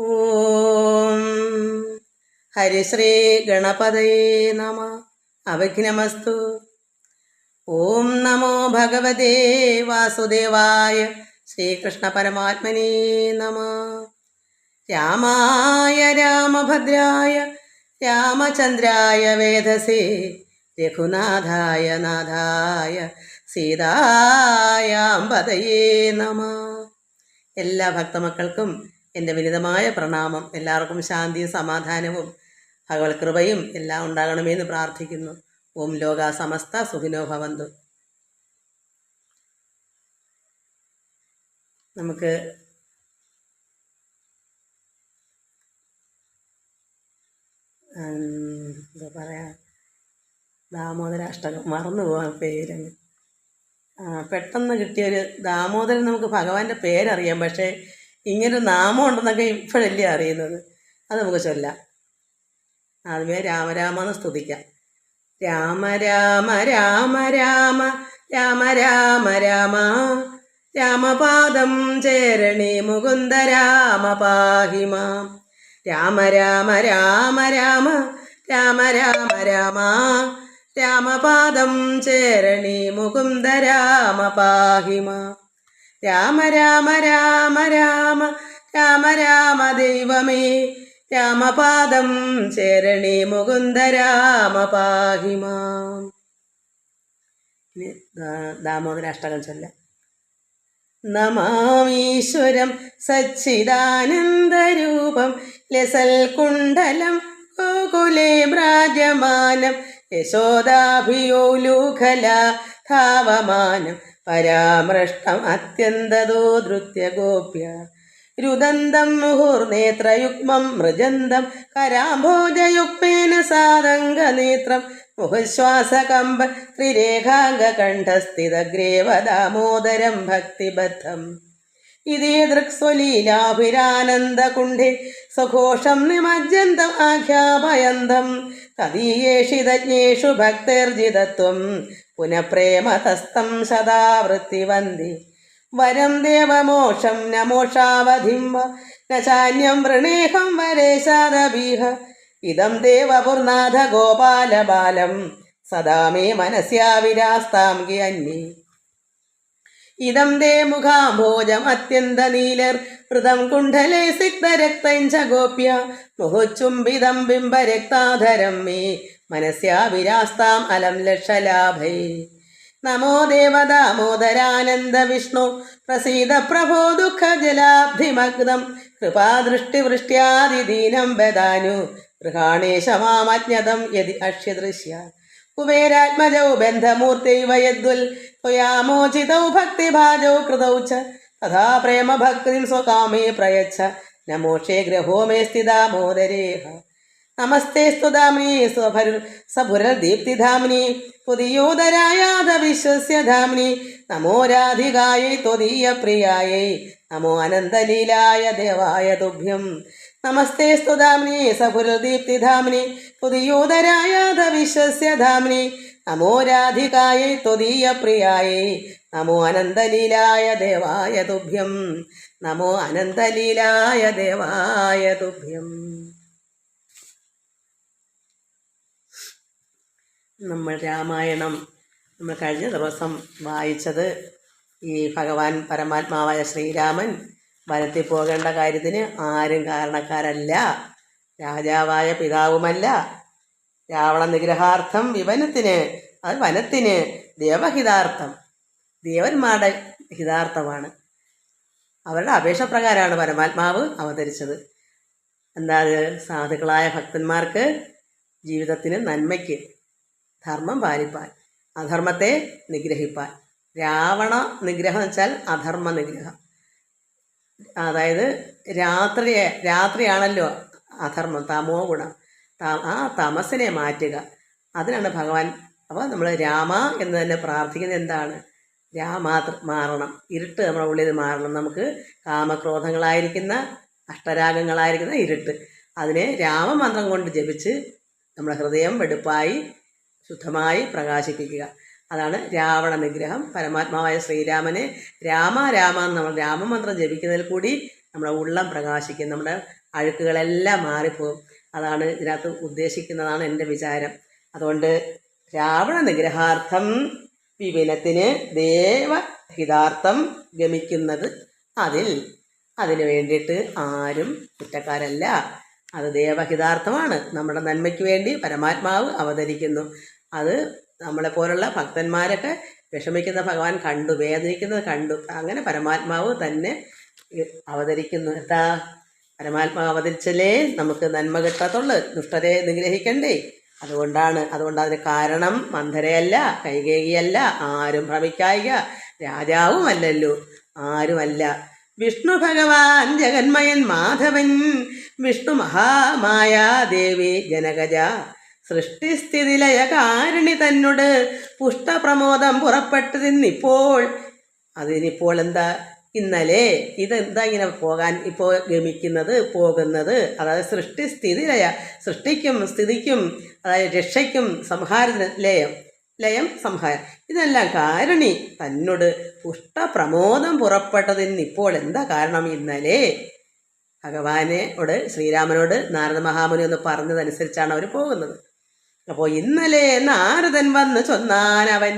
ഓം ഹരിശ്രീ ഗണപതയേ നമ. അവിഘ്നമസ്തു. ഓം നമോ ഭഗവതേ വാസുദേവായ. ശ്രീകൃഷ്ണ പരമാത്മനേ നമ. രാമായ രാമഭദ്രായ രാമചന്ദ്രായ വേധസേ രഘുനാഥായ നാഥായ സീതായാംബതയേ നമ. എല്ലാ ഭക്തമക്കൾക്കും എൻ്റെ വിനിതമായ പ്രണാമം. എല്ലാവർക്കും ശാന്തിയും സമാധാനവും ഭഗവത് കൃപയും എല്ലാം ഉണ്ടാകണമെന്ന് പ്രാർത്ഥിക്കുന്നു. ഓം ലോകാ സമസ്ത സുഖിനോ ഭവന്തു. നമുക്ക് എന്താ പറയാ, ദാമോദരാഷ്ടകം മറന്നു പോകാൻ പേരങ്ങ് പെട്ടെന്ന് കിട്ടിയൊരു ദാമോദരൻ. നമുക്ക് ഭഗവാന്റെ പേരറിയാം, പക്ഷേ ഇങ്ങനൊരു നാമം ഉണ്ടെന്നൊക്കെ ഇപ്പോഴല്ലേ അറിയുന്നത്. അത് നമുക്ക് ചൊല്ലാം. ആദ്യമേ രാമരാമെന്ന് സ്തുതിക്കാം. രാമ രാമ രാമ രാമ രാമ രാമ രാമ രാമപാദം ചേരണി മുകുന്ദ രാമ പാഹിമാം. രാമ രാമ രാമ രാമ രാമ രാമ രാമ രാമപാദം ചേരണി മുകുന്ദ രാമ പാഹിമാം. രാമ രാമ രാമ രാമ രാമ രാമ ദൈവമേ രാമപാദം ചേരണി മുകുന്ദ രാമ പാഹിമാം. ദാമോദരാഷ്ടകം ചൊല്ലാം. നമാമീശ്വരം സച്ചിദാനന്ദരൂപം ലസൽ കുണ്ഡലം ഗോകുലേ ബ്രാജമാനം യശോദാഭിയോലൂഖല ധാവമാനം പരാമൃഷ്ടം അത്യന്തതോ ധൃത്യ ഗോപ്യ രുദന്തം മുഹുർനേത്രയുഗ്മം മൃജന്തം കരാംഭോജയുക്മേന സാതംഗനേത്രം മുഹുശ്വാസകമ്പ ത്രിരേഖാംഗകണ്ഠസ്ഥിതഗ്രേവ ദാമോദരം ഭക്തിബദ്ധം. ഇതേ ദൃക്സ്വലീലാഭിരാനന്ദകുണ്ഠേ സഘോഷം നിമജ്ജന്തം ആഖ്യാപയന്തം തദീയേഷിതജ്ഞേഷു ഭക്തിർജിതത്വം പുനഃപ്രേമതസ്തം സദാ വൃത്തിവന്തി. വരം ദേവമോഷം ന മോഷാവധിം ന ചാന്യം വൃണേഹം വരേശാദബീഹ. ഇദം ദേവപുർനാഥ ഗോപാലബാലം സദാ മേ മനസ്യാവിരാസ്താം അന്യേ. ഇദം ദേ മുഖാംഭോജം അത്യന്തനീലർ ഹൃദം കുണ്ഡലേ സിക്തരക്തം ച ഗോപ്യ മുഹുചുംബിതം ബിംബരക്താധരം മേ മനസ്യാവിരാസ്താം അലം ലക്ഷലാഭൈ. നമോ ദേവദാമോദരാനന്ദ വിഷ്ണു പ്രസീദ പ്രഭോ ദുഃഖജലാബ്ധിമഗ്നം കൃപാദൃഷ്ടിവൃഷ്ട്യാദിദീനം ബദാനു ഗൃഹാണേശ മാമജ്ഞതം യതി അക്ഷ്യദൃശ്യ. കുബേരാത്മജൗ ബന്ധമൂർത്തൈവ യദ്വൽ ത്വയാമോചിതൗ ഭക്തിഭാജൗ കൃതൗ ച തഥാ പ്രേമഭക്തിം സ്വകാമേ പ്രയച്ഛ നമോക്ഷേ ഗ്രഹോ മേ സ്ഥിതാമോദരേഹ. നമസ്തേസ്തു ധാമ്നി സഭുരദീപ്തിധാമ്നി പുതിയോദരായാധ വിശ്വസ്യ ധാമ്നി. നമോ രാധികായൈ ത്വദീയ പ്രിയായൈ നമോ അനന്തലീലായ ദേവായ തുഭ്യം. നമസ്തേസ്തു ധാമ്നി സഭുരദീപ്തിധാമ്നി പുതിയോദരായാധ വിശ്വസ്യ ധാമ്നി. നമോ രാധികായൈ ത്വദീയ പ്രിയായൈ നമോ അനന്തലീലായ ദേവായ തുഭ്യം. നമോ അനന്തലീലായ ദേവായ തുഭ്യം. നമ്മൾ രാമായണം നമ്മൾ കഴിഞ്ഞ ദിവസം വായിച്ചത് ഈ ഭഗവാൻ പരമാത്മാവായ ശ്രീരാമൻ വനത്തിൽ പോകേണ്ട കാര്യത്തിന് ആരും കാരണക്കാരല്ല, രാജാവായ പിതാവുമല്ല. രാവണ നിഗ്രഹാർത്ഥം വിവനത്തിന്, അത് വനത്തിന് ദേവഹിതാർത്ഥം, ദേവന്മാരുടെ ഹിതാർത്ഥമാണ്. അവരുടെ അപേക്ഷ പ്രകാരമാണ് പരമാത്മാവ് അവതരിച്ചത്. എന്താ, സാധുക്കളായ ഭക്തന്മാർക്ക് ജീവിതത്തിന് നന്മയ്ക്ക് ധർമ്മം പാലിപ്പാൻ, അധർമ്മത്തെ നിഗ്രഹിപ്പാൻ. രാവണ നിഗ്രഹം വെച്ചാൽ അധർമ്മ നിഗ്രഹം. അതായത് രാത്രിയാണല്ലോ അധർമ്മം, തമോ ഗുണം. ആ തമസിനെ മാറ്റുക, അതിനാണ് ഭഗവാൻ. അപ്പോൾ നമ്മൾ രാമ എന്ന് തന്നെ പ്രാർത്ഥിക്കുന്നത് എന്താണ്? മാറണം, ഇരുട്ട് നമ്മുടെ ഉള്ളിൽ മാറണം. നമുക്ക് കാമക്രോധങ്ങളായിരിക്കുന്ന അഷ്ടരാഗങ്ങളായിരിക്കുന്ന ഇരുട്ട്, അതിനെ രാമമന്ത്രം കൊണ്ട് ജപിച്ച് നമ്മുടെ ഹൃദയം വെടുപ്പായി ശുദ്ധമായി പ്രകാശിപ്പിക്കുക. അതാണ് രാവണ നിഗ്രഹം. പരമാത്മാവായ ശ്രീരാമനെ രാമ രാമ എന്ന് നമ്മൾ രാമമന്ത്രം ജപിക്കുന്നതിൽ കൂടി നമ്മുടെ ഉള്ളം പ്രകാശിക്കും, നമ്മുടെ അഴുക്കുകളെല്ലാം മാറിപ്പോകും. അതാണ് ഇതിനകത്ത് ഉദ്ദേശിക്കുന്നതാണ് എൻ്റെ വിചാരം. അതുകൊണ്ട് രാവണ നിഗ്രഹാർത്ഥം വിപിനത്തിന് ദേവഹിതാർത്ഥം ഗമിക്കുന്നത് അതിന് വേണ്ടിയിട്ട് ആരും കുറ്റക്കാരല്ല. അത് ദേവഹിതാർത്ഥമാണ്. നമ്മുടെ നന്മയ്ക്ക് വേണ്ടി പരമാത്മാവ് അവതരിക്കുന്നു. അത് നമ്മളെപ്പോലുള്ള ഭക്തന്മാരൊക്കെ വിഷമിക്കുന്ന ഭഗവാൻ കണ്ടു, വേദനിക്കുന്നത് കണ്ടു. അങ്ങനെ പരമാത്മാവ് തന്നെ അവതരിക്കുന്നു. എന്താ, പരമാത്മാവ് അവതരിച്ചല്ലേ നമുക്ക് നന്മ കിട്ടത്തുള്ളു, ദുഷ്ടരെ നിഗ്രഹിക്കണ്ടേ. അതുകൊണ്ട് അതിന് കാരണം മന്ധരയല്ല, കൈകേയിയല്ല, ആരും ഭ്രമിക്കായിക, രാജാവുമല്ലല്ലോ, ആരുമല്ല. വിഷ്ണു ഭഗവാൻ ജഗന്മയൻ മാധവൻ, വിഷ്ണു മഹാമായ ദേവി ജനകജ, സൃഷ്ടിസ്ഥിതിലയ കാരണി തന്നോട് പുഷ്ടപ്രമോദം പുറപ്പെട്ടതിന്നിപ്പോൾ. അതിനിപ്പോൾ എന്താ, ഇന്നലെ ഇതെന്താ ഇങ്ങനെ ഇപ്പോൾ പോകുന്നത്, അതായത് സൃഷ്ടിസ്ഥിതിലയ, സൃഷ്ടിക്കും സ്ഥിതിക്കും, അതായത് രക്ഷയ്ക്കും സംഹാരത്തിന് ലയം സംഹാരം, ഇതെല്ലാം കാരണി തന്നോട് പുഷ്ടപ്രമോദം പുറപ്പെട്ടതിന് ഇപ്പോൾ എന്താ കാരണം. ഇന്നലെ ഭഗവാനോട്, ശ്രീരാമനോട് നാരദ മഹാമുനി ഒന്ന് പറഞ്ഞതനുസരിച്ചാണ് അവർ പോകുന്നത്. അപ്പോൾ ഇന്നലെ നാരദൻ വന്ന് ചൊന്നാനവൻ.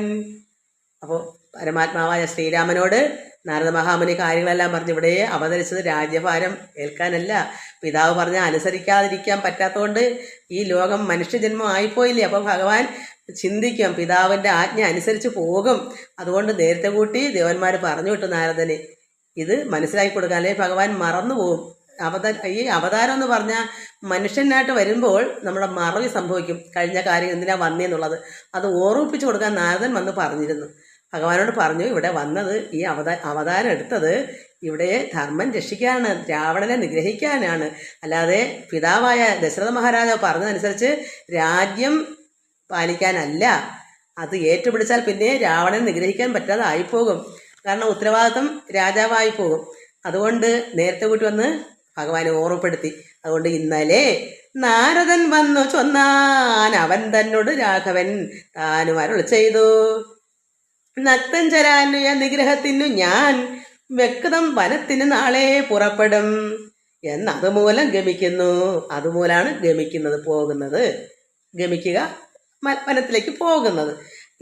അപ്പോൾ പരമാത്മാവായ ശ്രീരാമനോട് നാരദ മഹാമുനി കാര്യങ്ങളെല്ലാം പറഞ്ഞ് ഇവിടെ അവതരിച്ചത് രാജ്യഭാരം ഏൽക്കാനല്ല. പിതാവ് പറഞ്ഞാൽ അനുസരിക്കാതിരിക്കാൻ പറ്റാത്തതുകൊണ്ട് ഈ ലോകം മനുഷ്യജന്മം ആയിപ്പോയില്ലേ. അപ്പോൾ ഭഗവാൻ ചിന്തിക്കും, പിതാവിൻ്റെ ആജ്ഞ അനുസരിച്ച് പോകും. അതുകൊണ്ട് നേരത്തെ കൂട്ടി ദേവന്മാർ പറഞ്ഞു വിട്ടു നാരദന്. ഇത് മനസ്സിലാക്കി കൊടുക്കാൻ, അല്ലെങ്കിൽ ഭഗവാൻ മറന്നു പോകും. ഈ അവതാരം എന്ന് പറഞ്ഞാൽ മനുഷ്യനായിട്ട് വരുമ്പോൾ നമ്മുടെ മറവി സംഭവിക്കും, കഴിഞ്ഞ കാര്യം എന്തിനാ വന്നേന്നുള്ളത്. അത് ഓർമ്മിപ്പിച്ചു കൊടുക്കാൻ നാരദൻ വന്ന് പറഞ്ഞിരുന്നു. ഭഗവാനോട് പറഞ്ഞു, ഇവിടെ വന്നത്, ഈ അവതാരം എടുത്തത് ഇവിടെ ധർമ്മം രക്ഷിക്കാനാണ്, രാവണനെ നിഗ്രഹിക്കാനാണ്, അല്ലാതെ പിതാവായ ദശരഥ മഹാരാജാവ് പറഞ്ഞതനുസരിച്ച് രാജ്യം പാലിക്കാനല്ല. അത് ഏറ്റുപിടിച്ചാൽ പിന്നെ രാവണനെ നിഗ്രഹിക്കാൻ പറ്റാതെ ആയിപ്പോകും. കാരണം ഉത്തരവാദിത്വം രാജാവായി പോകും. അതുകൊണ്ട് നേരത്തെ കൂട്ടി വന്ന് ഭഗവാനെ ഓർമ്മപ്പെടുത്തി. അതുകൊണ്ട് ഇന്നലെ നാരദൻ വന്നു ചൊന്നാൻ അവൻ തന്നോട് രാഘവൻ താനും അരുൾ ചെയ്തു. നക്തൻ ചരാന്വയ നിഗ്രഹത്തിനു ഞാൻ വ്യക്തം വനത്തിന് നാളെ പുറപ്പെടും എന്നതുമൂലം ഗമിക്കുന്നു. അതുമൂലാണ് പോകുന്നത്, ഗമിക്കുക, വനത്തിലേക്ക് പോകുന്നത്.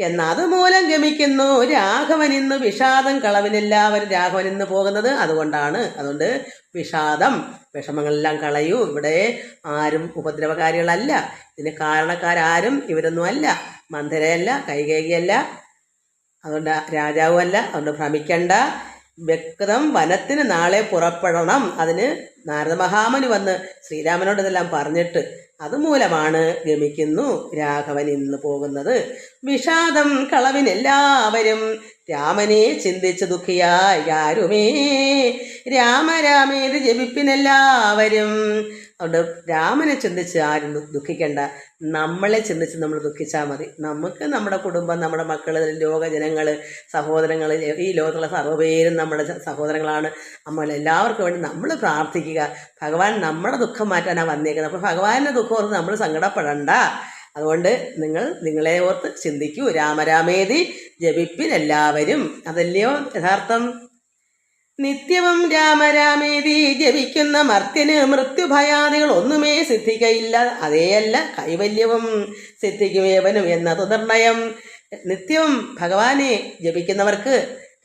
എന്നതുമൂലം ഗമിക്കുന്നു രാഘവൻ ഇന്ന് വിഷാദം കളവിനെല്ലാവരും രാഘവൻ ഇന്ന് പോകുന്നത് അതുകൊണ്ടാണ്. അതുകൊണ്ട് വിഷാദം, വിഷമങ്ങളെല്ലാം കളയൂ. ഇവിടെ ആരും ഉപദ്രവകാരികളല്ല. ഇതിന് കാരണക്കാരും ഇവരൊന്നും അല്ല, മന്ധരയല്ല, കൈകേയിയല്ല, അതുകൊണ്ട് രാജാവുമല്ല. അതുകൊണ്ട് ഭ്രമിക്കണ്ട. വ്യക്തം വനത്തിന് നാളെ പുറപ്പെടണം. അതിന് നാരദ മഹാമുനി വന്ന് ശ്രീരാമനോട് ഇതെല്ലാം പറഞ്ഞിട്ട് അതുമൂലമാണ് ഗമിക്കുന്നു രാഘവൻ ഇന്ന് പോകുന്നത്. വിഷാദം കളവിനെല്ലാവരും രാമനെ ചിന്തിച്ച് ദുഃഖിയായി ആരുമേ രാമരാമേത് ജപിപ്പിനെല്ലാവരും. അതുകൊണ്ട് രാമനെ ചിന്തിച്ച് ആരും ദുഃഖിക്കേണ്ട, നമ്മളെ ചിന്തിച്ച് നമ്മൾ ദുഃഖിച്ചാൽ മതി. നമുക്ക് നമ്മുടെ കുടുംബം, നമ്മുടെ മക്കൾ, ലോകജനങ്ങൾ, സഹോദരങ്ങൾ, ഈ ലോകത്തുള്ള സർവ്വപേരും നമ്മുടെ സഹോദരങ്ങളാണ്. നമ്മളെല്ലാവർക്കും വേണ്ടി നമ്മൾ പ്രാർത്ഥിക്കുക. ഭഗവാൻ നമ്മുടെ ദുഃഖം മാറ്റാനാണ് വന്നേക്കുന്നത്. അപ്പോൾ ഭഗവാന്റെ ദുഃഖം ഓർത്ത് നമ്മൾ സങ്കടപ്പെടണ്ട. അതുകൊണ്ട് നിങ്ങളെ ഓർത്ത് ചിന്തിക്കൂ. രാമരാമേതി ജപിപ്പിനെല്ലാവരും. അതല്ലയോ യഥാർത്ഥം. നിത്യവും രാമരാമേതി ജപിക്കുന്ന മർത്യന് മൃത്യുഭയാദികൾ ഒന്നുമേ സിദ്ധിക്കയില്ല. അതേയല്ല കൈവല്യവും സിദ്ധിക്കുമേവനും എന്നത് നിർണയം. നിത്യവും ഭഗവാനെ ജപിക്കുന്നവർക്ക്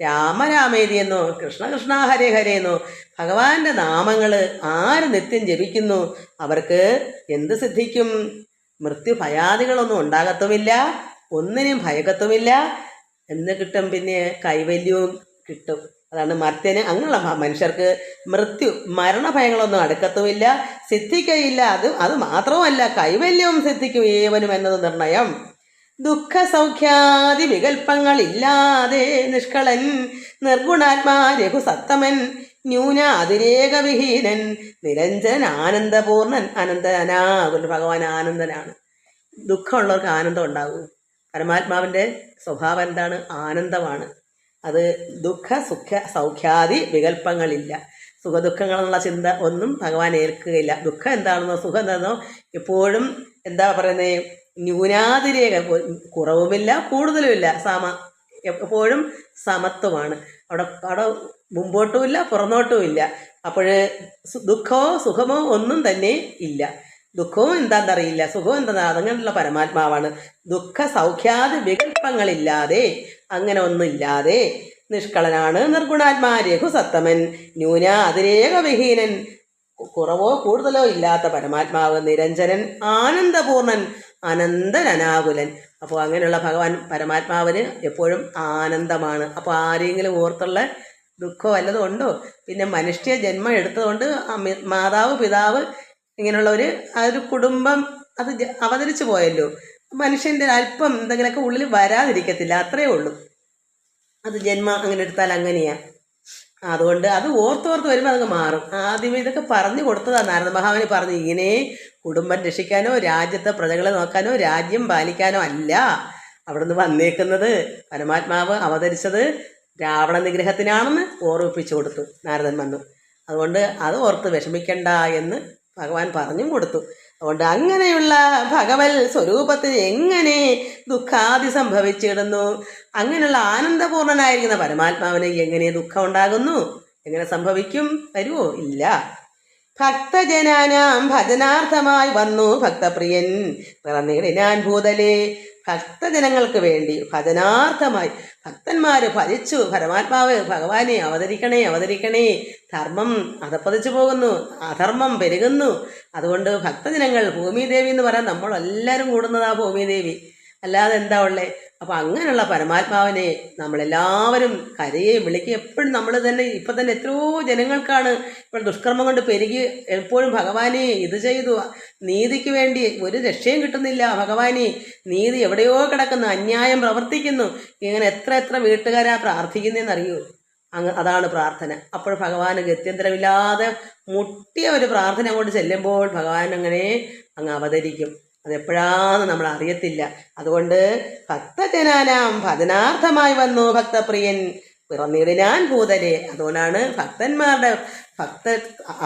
രാമരാമേതി എന്നോ കൃഷ്ണ കൃഷ്ണ ഹരേ ഹരേ എന്നോ ഭഗവാന്റെ നാമങ്ങൾ ആര് നിത്യം ജപിക്കുന്നു അവർക്ക് എന്ത് സിദ്ധിക്കും? മൃത്യുഭയാദികളൊന്നും ഉണ്ടാകത്തുമില്ല, ഒന്നിനും ഭയക്കത്തുമില്ല. എന്ന് കിട്ടും, പിന്നെ കൈവല്യവും കിട്ടും. അതാണ് മർത്യന്. അങ്ങനെയുള്ള മനുഷ്യർക്ക് മരണഭയങ്ങളൊന്നും അടുക്കത്തുമില്ല, സിദ്ധിക്കയില്ല. അത് മാത്രവുമല്ല കൈവല്യവും സിദ്ധിക്കും ഏവനും എന്നത് നിർണയം. ദുഃഖ സൗഖ്യാദി വികൽപ്പങ്ങളില്ലാതെ നിഷ്കളൻ നിർഗുണാത്മാ രഘുസത്തമൻ ന്യൂനാതിരേകവിഹീനൻ നിരഞ്ജൻ ആനന്ദപൂർണൻ. അനന്തനാകുന്നു ഭഗവാൻ ആനന്ദനാണ്. ദുഃഖമുള്ളവർക്ക് ആനന്ദം ഉണ്ടാകും. പരമാത്മാവിൻ്റെ സ്വഭാവം എന്താണ്? ആനന്ദമാണ്. അത് ദുഃഖ സുഖ സൗഖ്യാദി വികല്പങ്ങളില്ല. സുഖദുഃഖങ്ങളെന്നുള്ള ചിന്ത ഒന്നും ഭഗവാൻ ഏൽക്കുകയില്ല. ദുഃഖം എന്താണെന്നോ സുഖം എന്താണെന്നോ എപ്പോഴും എന്താ പറയുന്നത്, ന്യൂനാതിരേക, കുറവുമില്ല കൂടുതലുമില്ല, എപ്പോഴും സമത്വമാണ്. അവിടെ മുമ്പോട്ടുമില്ല പുറന്നോട്ടുമില്ല. അപ്പോൾ ദുഃഖമോ സുഖമോ ഒന്നും തന്നെ ഇല്ല. ദുഃഖവും എന്താണെന്നറിയില്ല, സുഖവും എന്താ, അതങ്ങനെയുള്ള പരമാത്മാവാണ്. ദുഃഖ സൗഖ്യാദി വികല്പങ്ങളില്ലാതെ, അങ്ങനെ ഒന്നുമില്ലാതെ നിഷ്കളനാണ്. നിർഗുണാത്മാ രഘുസത്തമൻ ന്യൂന അതിരേക വിഹീനൻ, കുറവോ കൂടുതലോ ഇല്ലാത്ത പരമാത്മാവ്. നിരഞ്ജനൻ ആനന്ദപൂർണൻ അനന്തരനാകുലൻ. അപ്പോൾ അങ്ങനെയുള്ള ഭഗവാൻ പരമാത്മാവിന് എപ്പോഴും ആനന്ദമാണ്. അപ്പോൾ ആരെങ്കിലും ഓർത്തുള്ള ദുഃഖമോ വല്ലതും ഉണ്ടോ? പിന്നെ മനുഷ്യ ജന്മം എടുത്തതുകൊണ്ട് മാതാവ് പിതാവ് ഇങ്ങനെയുള്ള ഒരു കുടുംബം അത് അവതരിച്ചു പോയല്ലോ. മനുഷ്യൻ്റെ അല്പം എന്തെങ്കിലുമൊക്കെ ഉള്ളിൽ വരാതിരിക്കത്തില്ല, അത്രയേ ഉള്ളൂ. അത് ജന്മം അങ്ങനെ എടുത്താൽ അങ്ങനെയാണ്. അതുകൊണ്ട് അത് ഓർത്തോർത്ത് വരുമ്പോൾ അതങ്ങ് മാറും. ആദ്യമേ ഇതൊക്കെ പറഞ്ഞു കൊടുത്തതാണ് നാരദ മഹാമുനി പറഞ്ഞു, ഇങ്ങനെ കുടുംബം രക്ഷിക്കാനോ രാജ്യത്തെ പ്രജകളെ നോക്കാനോ രാജ്യം പാലിക്കാനോ അല്ല അവിടുന്ന് വന്നേക്കുന്നത്. പരമാത്മാവ് അവതരിച്ചത് രാവണ നിഗ്രഹത്തിനാണെന്ന് ഓർമ്മിപ്പിച്ചു കൊടുത്തു നാരദൻ വന്നു. അതുകൊണ്ട് അത് ഓർത്ത് വിഷമിക്കണ്ട എന്ന് ഭഗവാൻ പറഞ്ഞും കൊടുത്തു. അതുകൊണ്ട് അങ്ങനെയുള്ള ഭഗവൽ സ്വരൂപത്തിന് എങ്ങനെ ദുഃഖാദി സംഭവിച്ചിടുന്നു? അങ്ങനെയുള്ള ആനന്ദപൂർണനായിരിക്കുന്ന പരമാത്മാവിന് എങ്ങനെ ദുഃഖം ഉണ്ടാകുന്നു? എങ്ങനെ സംഭവിക്കും? വരുമോ? ഇല്ല. ഭക്തജനാനാം ഭജനാർത്ഥമായി വന്നു ഭക്തപ്രിയൻ പിറന്നിടിനാൻ ഭൂതലേ. ഭക്തജനങ്ങൾക്ക് വേണ്ടി ഭജനാർത്ഥമായി ഭക്തന്മാർ ഭജിച്ചു പരമാത്മാവ് ഭഗവാനെ അവതരിക്കണേ അവതരിക്കണേ. ധർമ്മം അധപ്പതിച്ചു പോകുന്നു, അധർമ്മം പെരുകുന്നു. അതുകൊണ്ട് ഭക്തജനങ്ങൾ, ഭൂമിദേവി എന്ന് പറയാൻ നമ്മളെല്ലാവരും കൂടുന്നതാ ഭൂമിദേവി, അല്ലാതെ എന്താ ഉള്ളേ? അപ്പോൾ അങ്ങനെയുള്ള പരമാത്മാവിനെ നമ്മളെല്ലാവരും കരയുകയും വിളിക്കുകയും എപ്പോഴും നമ്മൾ തന്നെ ഇപ്പം തന്നെ എത്രയോ ജനങ്ങൾക്കാണ് ഇപ്പോൾ ദുഷ്കർമ്മം കൊണ്ട് പെരുകി എപ്പോഴും ഭഗവാനെ ഇത് ചെയ്തു, നീതിക്ക് വേണ്ടി ഒരു രക്ഷയും കിട്ടുന്നില്ല, ഭഗവാനെ നീതി എവിടെയോ കിടക്കുന്നു, അന്യായം പ്രവർത്തിക്കുന്നു. ഇങ്ങനെ എത്ര എത്ര വീട്ടുകാരാ പ്രാർത്ഥിക്കുന്നതെന്നറിയൂ. അതാണ് പ്രാർത്ഥന. അപ്പോൾ ഭഗവാന് ഗത്യന്തരമില്ലാതെ മുട്ടിയ ഒരു പ്രാർത്ഥന അങ്ങോട്ട് ചെല്ലുമ്പോൾ ഭഗവാൻ അങ്ങനെ അങ്ങ് അവതരിക്കും. അതെപ്പോഴാന്ന് നമ്മൾ അറിയത്തില്ല. അതുകൊണ്ട് ഭക്തജനാനാം ഭജനാർത്ഥമായി വന്നു ഭക്തപ്രിയൻ പിറന്നിടിനാൻ ഭൂതരെ. അതുകൊണ്ടാണ്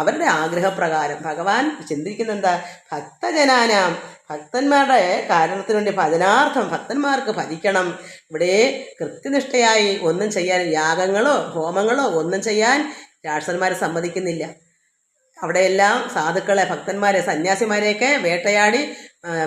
അവരുടെ ആഗ്രഹപ്രകാരം ഭഗവാൻ ചിന്തിക്കുന്ന എന്താ? ഭക്തജനാനാം, ഭക്തന്മാരുടെ കാരണത്തിന് വേണ്ടി ഭജനാർത്ഥം, ഭക്തന്മാർക്ക് ഭജിക്കണം. ഇവിടെ കൃത്യനിഷ്ഠയായി ഒന്നും ചെയ്യാൻ, യാഗങ്ങളോ ഹോമങ്ങളോ ഒന്നും ചെയ്യാൻ രാക്ഷസന്മാരെ സമ്മതിക്കുന്നില്ല. അവിടെയെല്ലാം സാധുക്കളെ, ഭക്തന്മാരെ, സന്യാസിമാരെയൊക്കെ വേട്ടയാടി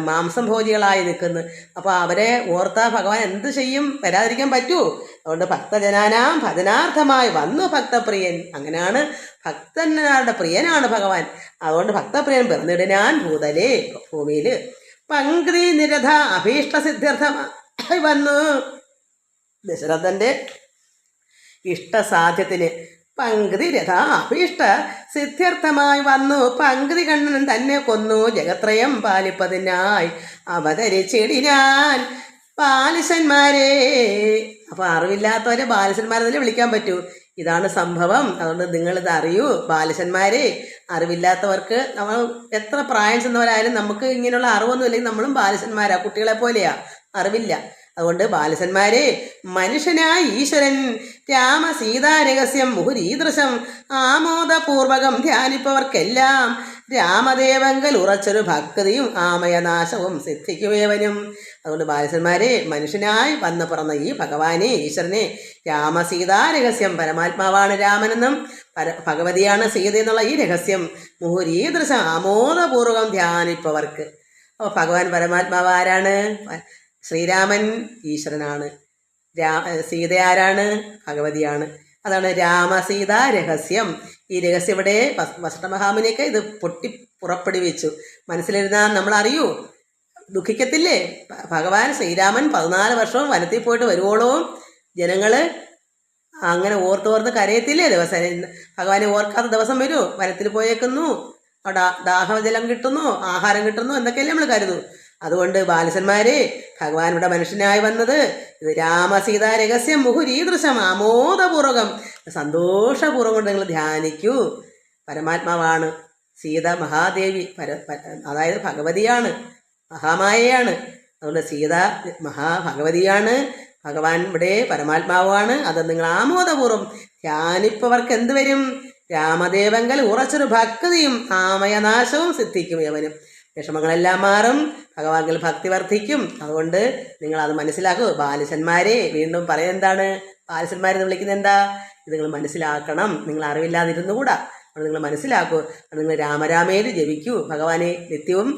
മാംസം ഭോജികളായി നിൽക്കുന്നു. അപ്പോൾ അവരെ ഓർത്താ ഭഗവാൻ എന്ത് ചെയ്യും? വരാതിരിക്കാൻ പറ്റുമോ? അതുകൊണ്ട് ഭക്തജനാനാം ഭജനാർത്ഥമായി വന്നു ഭക്തപ്രിയൻ. അങ്ങനെയാണ് ഭക്തന്മാരുടെ പ്രിയനാണ് ഭഗവാൻ. അതുകൊണ്ട് ഭക്തപ്രിയൻ പിറന്നിടിനാൻ ഭൂതലേ, ഭൂമിയിൽ. പങ്ക്തി നിരധ അഭീഷ്ടസിദ്ധ്യർത്ഥമായി വന്നു ദശരഥൻ്റെ ഇഷ്ടസാധ്യത്തിന്. പങ്ക്തി രഥ അഭീഷ്ട സിദ്ധ്യർത്ഥമായി വന്നു പങ്ക്തി കണ്ണൻ തന്നെ കൊന്നു ജഗത്രയം പാലിപ്പതിനായി അവതരിച്ചിടിനാൻ ബാലിശന്മാരെ. അപ്പോൾ അറിവില്ലാത്തവരെ ബാലിശന്മാരെ തന്നെ വിളിക്കാൻ പറ്റൂ. ഇതാണ് സംഭവം. അതുകൊണ്ട് നിങ്ങളിത് അറിയൂ ബാലിശന്മാരെ. അറിവില്ലാത്തവർക്ക്, നമ്മൾ എത്ര പ്രായം ചെന്നവരായാലും നമുക്ക് ഇങ്ങനെയുള്ള അറിവൊന്നും ഇല്ലെങ്കിൽ നമ്മളും ബാലിശന്മാരാ, കുട്ടികളെ പോലെയാ, അറിവില്ല. അതുകൊണ്ട് ബാലസന്മാരെ, മനുഷ്യനായ ഈശ്വരൻ രാമ സീതാ രഹസ്യം മുഹുരീദൃശം ആമോദപൂർവകം ധ്യാനിപ്പവർക്കെല്ലാം രാമദേവങ്കൽ ഉറച്ചൊരു ഭക്തിയും ആമയനാശവും സിദ്ധിക്കുമേവനും. അതുകൊണ്ട് ബാലസന്മാരെ, മനുഷ്യനായി വന്നു പിറന്ന ഈ ഭഗവാനെ, ഈശ്വരനെ, രാമസീതാ രഹസ്യം, പരമാത്മാവാണ് രാമനെന്നും ഭഗവതിയാണ് സീത എന്നുള്ള ഈ രഹസ്യം മുഹുരീദൃശം ആമോദപൂർവകം ധ്യാനിപ്പവർക്ക്. അപ്പോൾ ഭഗവാൻ പരമാത്മാവ് ആരാണ്? ശ്രീരാമൻ ഈശ്വരനാണ്. സീത ആരാണ്? ഭഗവതിയാണ്. അതാണ് രാമസീതാ രഹസ്യം. ഈ രഹസ്യം ഇവിടെ വസിഷ്ഠമഹാമുനിയൊക്കെ ഇത് പൊട്ടി പുറപ്പെടുവിച്ചു. മനസ്സിലിരുന്നാൽ നമ്മൾ അറിയൂ, ദുഃഖിക്കത്തില്ലേ? ഭഗവാൻ ശ്രീരാമൻ 14 വർഷവും വനത്തിൽ പോയിട്ട് വരുവോളവും ജനങ്ങൾ അങ്ങനെ ഓർത്തോർന്ന് കരയത്തില്ലേ? ദിവസം ഭഗവാനെ ഓർക്കാത്ത ദിവസം വരുമോ? വനത്തിൽ പോയേക്കുന്നു, അവിടെ ദാഹജലം കിട്ടുന്നു, ആഹാരം കിട്ടുന്നു എന്നൊക്കെയല്ലേ നമ്മൾ കരുതൂ. അതുകൊണ്ട് ബാലസന്മാരെ, ഭഗവാൻ ഇവിടെ മനുഷ്യനായി വന്നത് ഇത് രാമസീതാ രഹസ്യം മുഹുരീദൃശം ആമോദപൂർവകം, സന്തോഷപൂർവ്വം കൊണ്ട് നിങ്ങൾ ധ്യാനിക്കൂ. പരമാത്മാവാണ് സീത, മഹാദേവി, അതായത് ഭഗവതിയാണ്, മഹാമായയാണ്. അതുകൊണ്ട് സീത മഹാഭഗവതിയാണ്, ഭഗവാൻ ഇവിടെ പരമാത്മാവാണ്. അത് നിങ്ങൾ ആമോദപൂർവ്വം ധ്യാനിപ്പവർക്ക് എന്ത് വരും? രാമദേവങ്കൽ ഉറച്ചൊരു ഭക്തിയും ആമയനാശവും സിദ്ധിക്കും. യവനും വിഷമങ്ങളെല്ലാം മാറും, ഭഗവാനിൽ ഭക്തി വർദ്ധിക്കും. അതുകൊണ്ട് നിങ്ങളത് മനസ്സിലാക്കൂ ബാലസന്മാരെ. വീണ്ടും പറയുന്നത് എന്താണ്? ബാലസന്മാരെന്ന് വിളിക്കുന്നത് എന്താ? ഇത് നിങ്ങൾ മനസ്സിലാക്കണം. നിങ്ങൾ അറിവില്ലാതിരുന്നുകൂടാ. അത് നിങ്ങൾ മനസ്സിലാക്കൂ. അത് നിങ്ങൾ രാമരാമേര് ജപിക്കൂ. ഭഗവാനെ നിത്യവും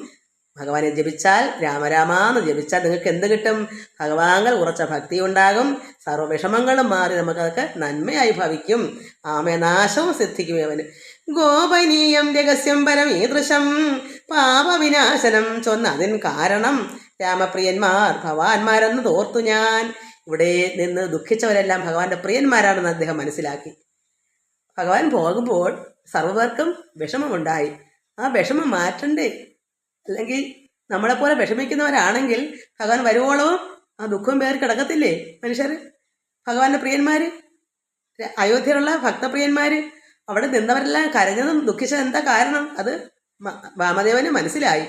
ഭഗവാനെ ജപിച്ചാൽ രാമരാമാന്ന് ജപിച്ചാൽ നിങ്ങൾക്ക് എന്ത് കിട്ടും? ഭഗവാങ്ങൾ ഉറച്ച ഭക്തി ഉണ്ടാകും. സർവ്വവിഷമങ്ങളും മാറി നമുക്കതൊക്കെ നന്മയായി ഭവിക്കും. ആമനാശവും സിദ്ധിക്കും. അവന് ഗോപനീയം രഹസ്യം പരം ഈദൃശം പാപവിനാശനം ചൊന്നതിൻ കാരണം രാമപ്രിയന്മാർ ഭവാന്മാരെന്ന് തോർത്തു ഞാൻ. ഇവിടെ നിന്ന് ദുഃഖിച്ചവരെല്ലാം ഭഗവാന്റെ പ്രിയന്മാരാണെന്ന് അദ്ദേഹം മനസ്സിലാക്കി. ഭഗവാൻ പോകുമ്പോൾ സർവ്വപേർക്കും വിഷമമുണ്ടായി. ആ വിഷമം മാറ്റണ്ടേ? അല്ലെങ്കിൽ നമ്മളെപ്പോലെ വിഷമിക്കുന്നവരാണെങ്കിൽ ഭഗവാൻ വരുവോളവും ആ ദുഃഖം പേർ കിടക്കത്തില്ലേ മനുഷ്യർ? ഭഗവാന്റെ പ്രിയന്മാർ, അയോധ്യയിലുള്ള ഭക്തപ്രിയന്മാർ, അവിടെ നിന്നവരെല്ലാം കരഞ്ഞതും ദുഃഖിച്ചത് എന്താ കാരണം? അത് വാമദേവന് മനസ്സിലായി.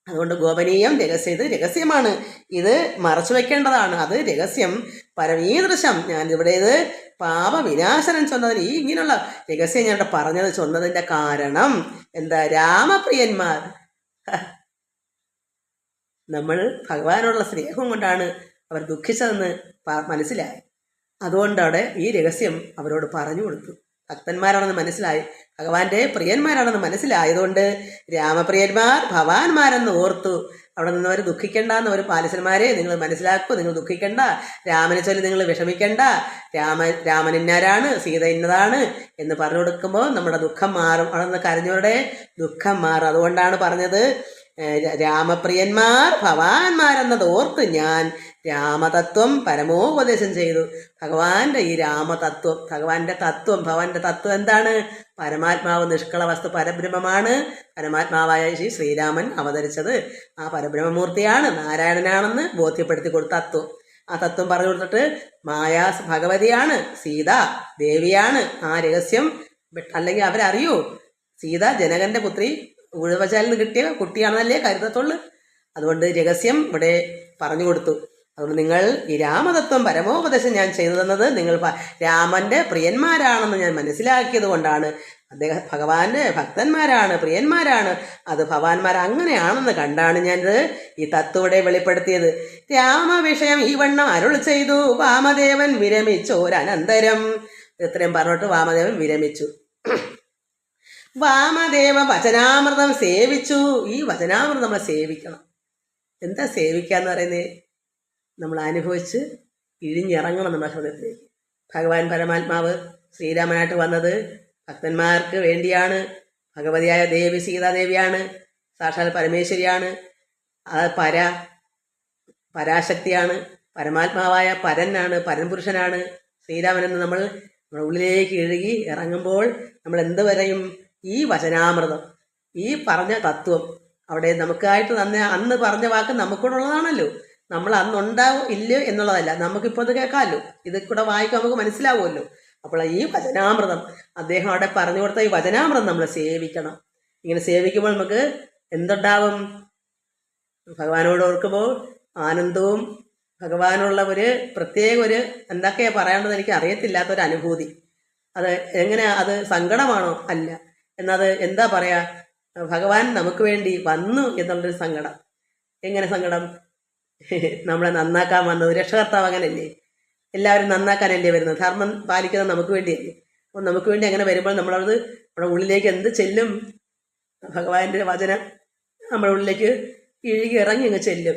അതുകൊണ്ട് ഗോപനീയം രഹസ്യം, ഇത് രഹസ്യമാണ്, ഇത് മറച്ചു വെക്കേണ്ടതാണ്. അത് രഹസ്യം പരമീദൃശം. ഞാൻ ഇവിടെ ഇത് പാപവിനാശനം ചൊന്നതിന് ഈ ഇങ്ങനെയുള്ള രഹസ്യം ഞാൻ പറഞ്ഞത് ചൊന്നതിൻ്റെ കാരണം എന്താ? രാമപ്രിയന്മാർ. നമ്മൾ ഭഗവാനോടുള്ള സ്നേഹം കൊണ്ടാണ് അവർ ദുഃഖിച്ചതെന്ന് മനസ്സിലായി. അതുകൊണ്ടവിടെ ഈ രഹസ്യം അവരോട് പറഞ്ഞു കൊടുത്തു. ഭക്തന്മാരാണെന്ന് മനസ്സിലായി, ഭഗവാന്റെ പ്രിയന്മാരാണെന്ന് മനസ്സിലായതുകൊണ്ട് രാമപ്രിയന്മാർ ഭവാന്മാരെന്ന് ഓർത്തു. അവിടെ നിന്നവർ ദുഃഖിക്കേണ്ടെന്ന് ഒരു പാലസന്മാരെ നിങ്ങൾ മനസ്സിലാക്കൂ. നിങ്ങൾ ദുഃഖിക്കേണ്ട, രാമനെ ചൊല്ലി നിങ്ങൾ വിഷമിക്കേണ്ട. രാമൻ ഇന്നാരാണ്, സീത ഇന്നതാണ് എന്ന് പറഞ്ഞു കൊടുക്കുമ്പോൾ നമ്മുടെ ദുഃഖം മാറും. അവിടെ നിന്ന് കരഞ്ഞവരുടെ ദുഃഖം മാറും. അതുകൊണ്ടാണ് പറഞ്ഞത് രാമപ്രിയന്മാർ ഭവാന്മാരെന്നത് ഓർത്ത് ഞാൻ രാമതത്വം പരമോപദേശം ചെയ്തു. ഭഗവാന്റെ ഈ രാമതത്വം, ഭഗവാന്റെ തത്വം എന്താണ്? പരമാത്മാവ് നിഷ്കള വസ്തു പരബ്രഹ്മമാണ്. പരമാത്മാവായ ശ്രീരാമൻ അവതരിച്ചത് ആ പരബ്രഹ്മമൂർത്തിയാണ്, നാരായണനാണെന്ന് ബോധ്യപ്പെടുത്തി കൊടുത്ത തത്വം. ആ തത്വം പറഞ്ഞു കൊടുത്തിട്ട് മായാ ഭഗവതിയാണ്, സീത ദേവിയാണ്. ആ രഹസ്യം അല്ലെങ്കിൽ അവരറിയൂ, സീത ജനകന്റെ പുത്രി ഉഴവചാലിൽ നിന്ന് കിട്ടിയ കുട്ടിയാണെന്നല്ലേ കരുതത്തുള്ളൂ. അതുകൊണ്ട് രഹസ്യം ഇവിടെ പറഞ്ഞു കൊടുത്തു. അതുകൊണ്ട് നിങ്ങൾ ഈ രാമതത്വം പരമോപദേശം ഞാൻ ചെയ്തു തന്നത് നിങ്ങൾ രാമന്റെ പ്രിയന്മാരാണെന്ന് ഞാൻ മനസ്സിലാക്കിയത് കൊണ്ടാണ്. അദ്ദേഹം ഭഗവാന്റെ ഭക്തന്മാരാണ്, പ്രിയന്മാരാണ്. അത് ഭഗവാന്മാർ അങ്ങനെയാണെന്ന് കണ്ടാണ് ഞാനിത് ഈ തത്വം ഇവിടെ വെളിപ്പെടുത്തിയത്. രാമവിഷയം ഈ വണ്ണം അരുൾ ചെയ്തു വാമദേവൻ വിരമിച്ചോരനന്തരം. ഇത്രയും പറഞ്ഞിട്ട് വാമദേവൻ വിരമിച്ചു. വാമദേവ വചനാമൃതം സേവിച്ചു. ഈ വചനാമൃതം നമ്മളെ സേവിക്കണം. എന്താ സേവിക്കാന്ന് പറയുന്നത്? നമ്മൾ അനുഭവിച്ച് ഇഴിഞ്ഞിറങ്ങണം നമ്മുടെ ഹൃദയത്തിലേക്ക്. ഭഗവാൻ പരമാത്മാവ് ശ്രീരാമനായിട്ട് വന്നത് ഭക്തന്മാർക്ക് വേണ്ടിയാണ്. ഭഗവതിയായ ദേവി സീതാദേവിയാണ്, സാക്ഷാൽ പരമേശ്വരിയാണ്. അത് പരാശക്തിയാണ്, പരമാത്മാവായ പരനാണ്, പരൻപുരുഷനാണ് ശ്രീരാമനെന്ന് നമ്മൾ നമ്മുടെ ഉള്ളിലേക്ക് ഇഴുകി ഇറങ്ങുമ്പോൾ നമ്മൾ എന്ത് പറയും? ഈ വചനാമൃതം, ഈ പറഞ്ഞ തത്വം അവിടെ നമുക്കായിട്ട് അന്ന് പറഞ്ഞ വാക്ക് നമുക്കൂടുള്ളതാണല്ലോ. നമ്മൾ അന്നുണ്ടാവും ഇല്ലയോ എന്നുള്ളതല്ല, നമുക്കിപ്പോൾ അത് കേൾക്കാമല്ലോ, ഇത് കൂടെ വായിക്കാൻ നമുക്ക് മനസ്സിലാവുമല്ലോ. അപ്പോൾ ഈ വചനാമൃതം അദ്ദേഹം അവിടെ പറഞ്ഞു കൊടുത്ത ഈ വചനാമൃതം നമ്മൾ സേവിക്കണം. ഇങ്ങനെ സേവിക്കുമ്പോൾ നമുക്ക് എന്തുണ്ടാവും? ഭഗവാനോട് ഓർക്കുമ്പോൾ ആനന്ദവും ഭഗവാനുള്ള ഒരു പ്രത്യേക ഒരു എന്തൊക്കെയാണ് പറയേണ്ടത് എനിക്ക് അറിയത്തില്ലാത്തൊരു അനുഭൂതി. അത് എങ്ങനെയാ? അത് സങ്കടമാണോ? അല്ല. എന്നത് എന്താ പറയാ? ഭഗവാൻ നമുക്ക് വേണ്ടി വന്നു എന്നുള്ളൊരു സങ്കടം. എങ്ങനെ സങ്കടം? നമ്മളെ നന്നാക്കാൻ വന്നത് രക്ഷകർത്താവ് അങ്ങനല്ലേ? എല്ലാവരും നന്നാക്കാനല്ലേ വരുന്നത്? ധർമ്മം പാലിക്കുന്നത് നമുക്ക് വേണ്ടിയല്ലേ? അപ്പോൾ നമുക്ക് വേണ്ടി അങ്ങനെ വരുമ്പോൾ നമ്മളത് നമ്മുടെ ഉള്ളിലേക്ക് എന്ത് ചെല്ലും? ഭഗവാന്റെ വചനം നമ്മുടെ ഉള്ളിലേക്ക് ഇഴുകി ഇറങ്ങി അങ്ങ് ചെല്ലും.